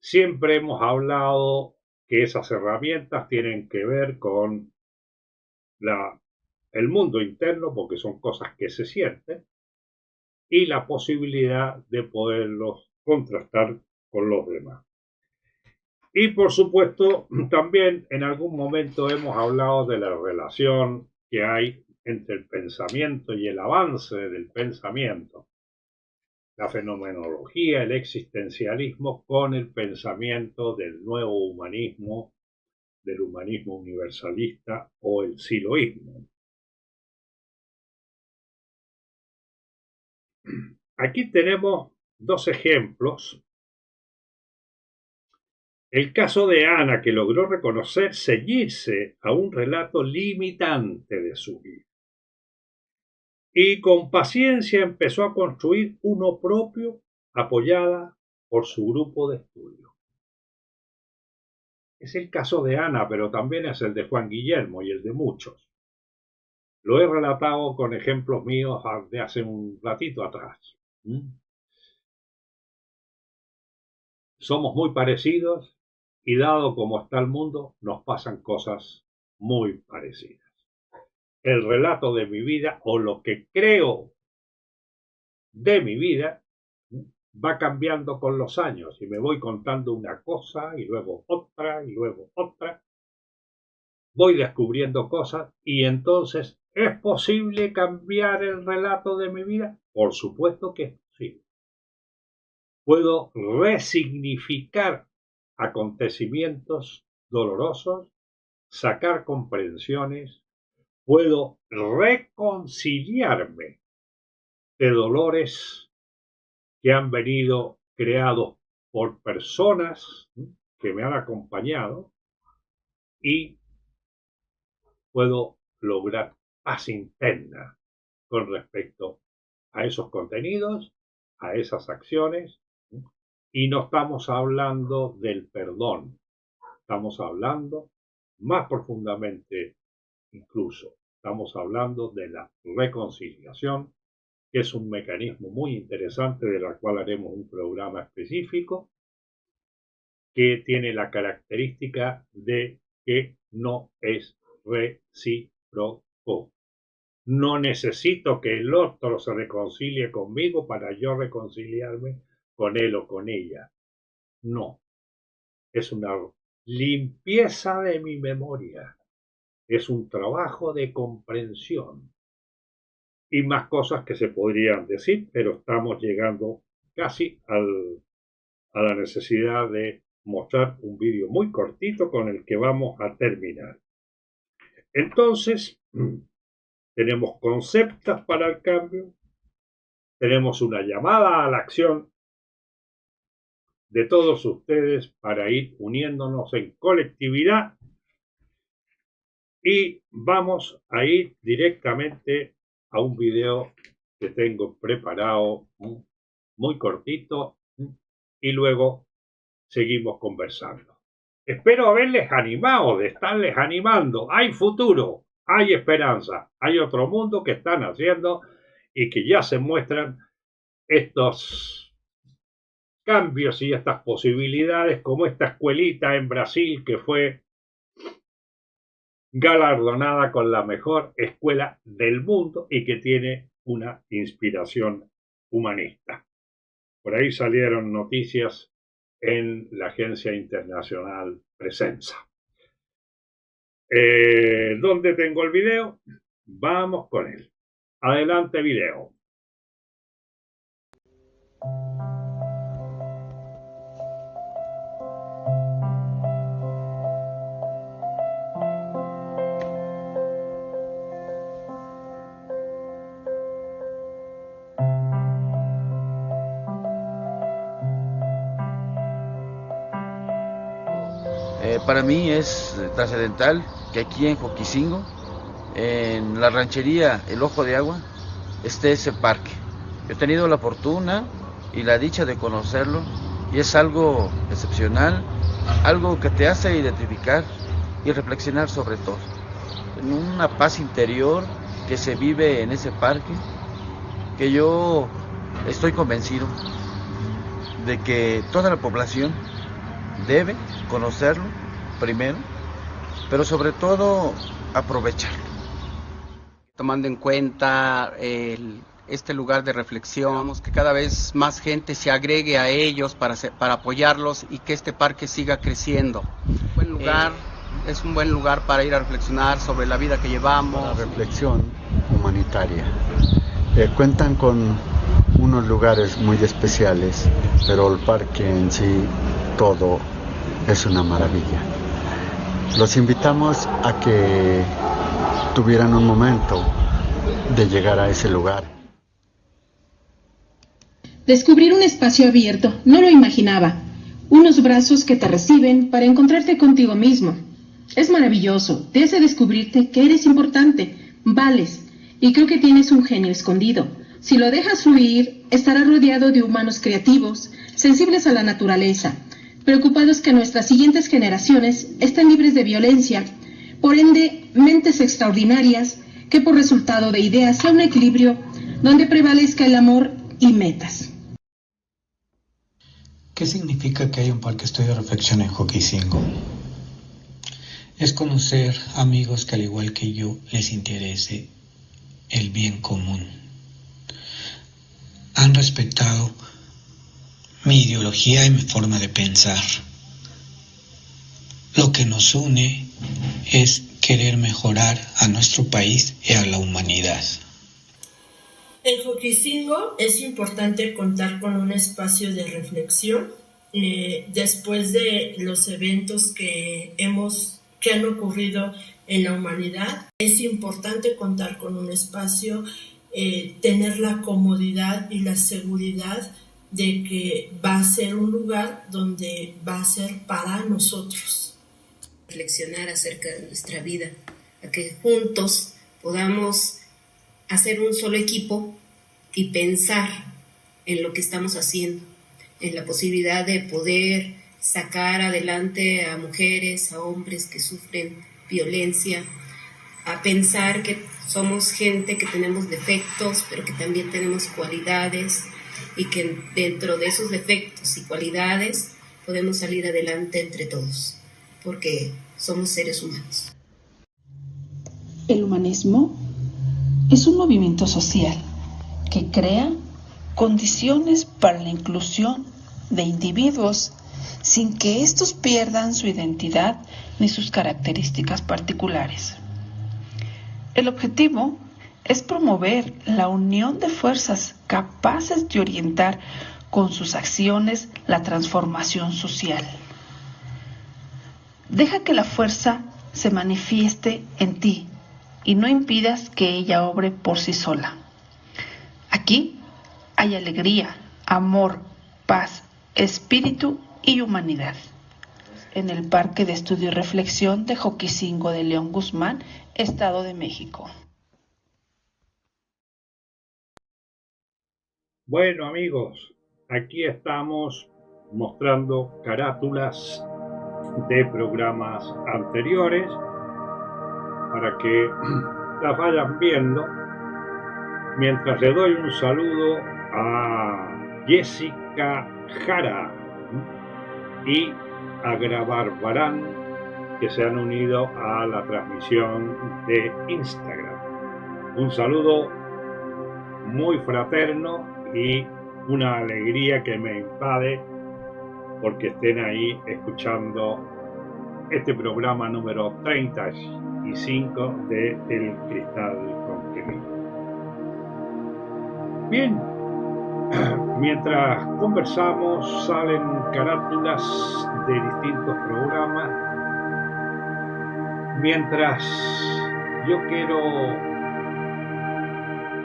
Siempre hemos hablado que esas herramientas tienen que ver con el mundo interno, porque son cosas que se sienten, y la posibilidad de poderlos contrastar con los demás. Y por supuesto, también en algún momento hemos hablado de la relación que hay entre el pensamiento y el avance del pensamiento, la fenomenología, el existencialismo con el pensamiento del nuevo humanismo, del humanismo universalista o el siloísmo. Aquí tenemos dos ejemplos. El caso de Ana, que logró ceñirse a un relato limitante de su vida. Y con paciencia empezó a construir uno propio, apoyada por su grupo de estudio. Es el caso de Ana, pero también es el de Juan Guillermo y el de muchos. Lo he relatado con ejemplos míos de hace un ratito atrás. Somos muy parecidos y dado como está el mundo, nos pasan cosas muy parecidas. El relato de mi vida o lo que creo de mi vida va cambiando con los años y me voy contando una cosa y luego otra y luego otra. Voy descubriendo cosas y entonces, ¿es posible cambiar el relato de mi vida? Por supuesto que es posible. Puedo resignificar acontecimientos dolorosos, sacar comprensiones, puedo reconciliarme de dolores que han venido creados por personas que me han acompañado y puedo lograr paz interna con respecto a esos contenidos, a esas acciones, y no estamos hablando del perdón, estamos hablando más profundamente incluso, estamos hablando de la reconciliación, que es un mecanismo muy interesante de la cual haremos un programa específico, que tiene la característica de que no es recíproco. No necesito que el otro se reconcilie conmigo para yo reconciliarme con él o con ella. No. Es una limpieza de mi memoria. Es un trabajo de comprensión. Y más cosas que se podrían decir, pero estamos llegando casi a la necesidad de mostrar un vídeo muy cortito con el que vamos a terminar. Entonces, tenemos conceptos para el cambio, tenemos una llamada a la acción de todos ustedes para ir uniéndonos en colectividad, y vamos a ir directamente a un video que tengo preparado muy cortito, y luego seguimos conversando. Espero haberles animado, de estarles animando. Hay futuro, hay esperanza, hay otro mundo que están haciendo y que ya se muestran estos cambios y estas posibilidades, como esta escuelita en Brasil que fue galardonada con la mejor escuela del mundo y que tiene una inspiración humanista. Por ahí salieron noticias en la agencia internacional Presenza. ¿Dónde tengo el video? Vamos con él. Adelante, video. Para mí es trascendental que aquí en Joquicingo, en la ranchería El Ojo de Agua, esté ese parque. Yo he tenido la fortuna y la dicha de conocerlo y es algo excepcional, algo que te hace identificar y reflexionar sobre todo. En una paz interior que se vive en ese parque, que yo estoy convencido de que toda la población debe conocerlo primero, pero sobre todo aprovecharlo. Tomando en cuenta este lugar de reflexión, que cada vez más gente se agregue a ellos para apoyarlos y que este parque siga creciendo. Es un buen lugar para ir a reflexionar sobre la vida que llevamos. La reflexión humanitaria. Cuentan con unos lugares muy especiales, pero el parque en sí todo es una maravilla. Los invitamos a que tuvieran un momento de llegar a ese lugar. Descubrir un espacio abierto, no lo imaginaba. Unos brazos que te reciben para encontrarte contigo mismo. Es maravilloso, te hace descubrirte que eres importante, vales, y creo que tienes un genio escondido. Si lo dejas fluir, estarás rodeado de humanos creativos, sensibles a la naturaleza, preocupados que nuestras siguientes generaciones estén libres de violencia, por ende, mentes extraordinarias, que por resultado de ideas sea un equilibrio donde prevalezca el amor y metas. ¿Qué significa que hay un parque estudio de reflexión en Joquicingo? Es conocer amigos que al igual que yo les interese el bien común. Han respetado mi ideología y mi forma de pensar. Lo que nos une es querer mejorar a nuestro país y a la humanidad. En Joquicingo es importante contar con un espacio de reflexión después de los eventos que han ocurrido en la humanidad. Es importante contar con un espacio, tener la comodidad y la seguridad de que va a ser un lugar donde va a ser para nosotros. Reflexionar acerca de nuestra vida, a que juntos podamos hacer un solo equipo y pensar en lo que estamos haciendo, en la posibilidad de poder sacar adelante a mujeres, a hombres que sufren violencia, a pensar que somos gente que tenemos defectos, pero que también tenemos cualidades y que dentro de esos defectos y cualidades podemos salir adelante entre todos, porque somos seres humanos. El humanismo es un movimiento social que crea condiciones para la inclusión de individuos sin que estos pierdan su identidad ni sus características particulares. El objetivo es promover la unión de fuerzas capaces de orientar con sus acciones la transformación social. Deja que la fuerza se manifieste en ti y no impidas que ella obre por sí sola. Aquí hay alegría, amor, paz, espíritu y humanidad. En el Parque de Estudio y Reflexión de Joquicingo de León Guzmán, Estado de México. Bueno, amigos, aquí estamos mostrando carátulas de programas anteriores para que las vayan viendo, mientras le doy un saludo a Jessica Jara y a Grabar Barán, que se han unido a la transmisión de Instagram. Un saludo muy fraterno y una alegría que me invade porque estén ahí escuchando este programa número 35 de El Cristal con que Miro. Bien, mientras conversamos salen carátulas de distintos programas, mientras yo quiero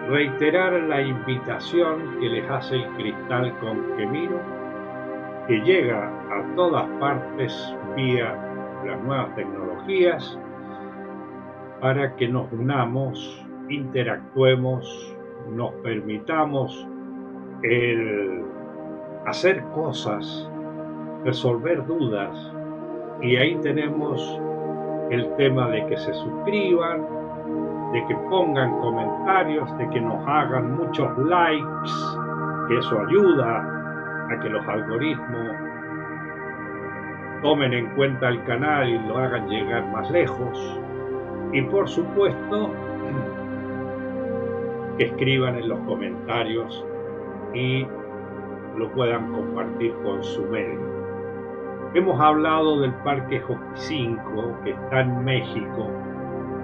reiterar la invitación que les hace El Cristal con que Miro, que llega a todas partes vía las nuevas tecnologías, para que nos unamos, interactuemos, nos permitamos el hacer cosas, resolver dudas, y ahí tenemos el tema de que se suscriban, de que pongan comentarios, de que nos hagan muchos likes, que eso ayuda a que los algoritmos tomen en cuenta el canal y lo hagan llegar más lejos. Y por supuesto, que escriban en los comentarios y lo puedan compartir con su medio. Hemos hablado del Parque Joquicingo, que está en México.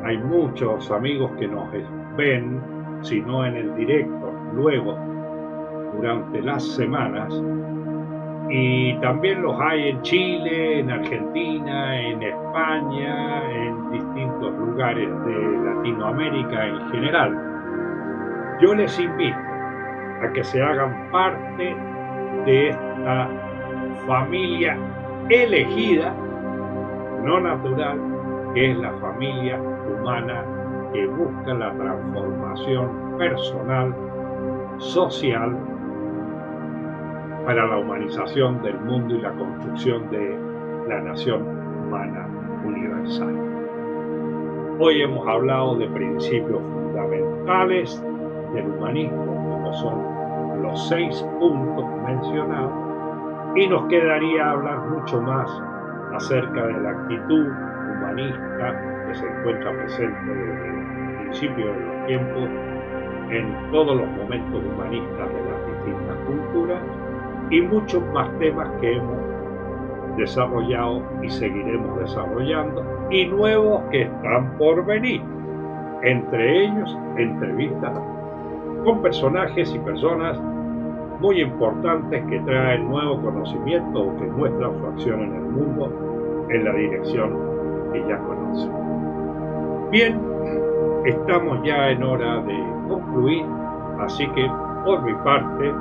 Hay muchos amigos que nos ven, si no en el directo, luego, durante las semanas. Y también los hay en Chile, en Argentina, en España, en distintos lugares de Latinoamérica en general. Yo les invito a que se hagan parte de esta familia elegida, no natural, que es la familia humana que busca la transformación personal, social, para la humanización del mundo y la construcción de la nación humana universal. Hoy hemos hablado de principios fundamentales del humanismo, como son los 6 puntos mencionados, y nos quedaría hablar mucho más acerca de la actitud humanista que se encuentra presente desde el principio de los tiempos en todos los momentos humanistas de las distintas culturas, y muchos más temas que hemos desarrollado y seguiremos desarrollando, y nuevos que están por venir, entre ellos entrevistas con personajes y personas muy importantes que traen nuevo conocimiento o que muestran su acción en el mundo en la dirección que ya conocen. Bien, estamos ya en hora de concluir, así que por mi parte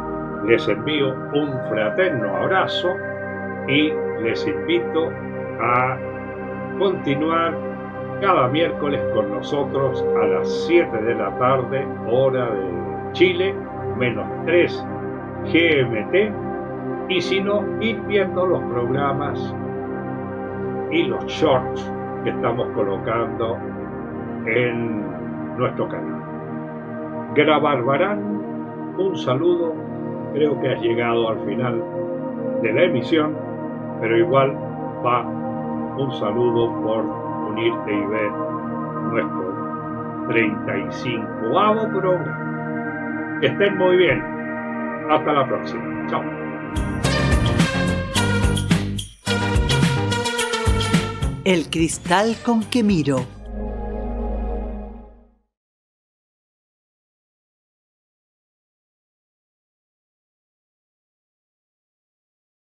les envío un fraterno abrazo y les invito a continuar cada miércoles con nosotros a las 7 de la tarde, hora de Chile, -3 GMT, y si no, ir viendo los programas y los shorts que estamos colocando en nuestro canal. Grabarbarán, un saludo. Creo que has llegado al final de la emisión, pero igual va un saludo por unirte y ver nuestro 35º programa. Que estén muy bien. Hasta la próxima. Chao. El cristal con que miro.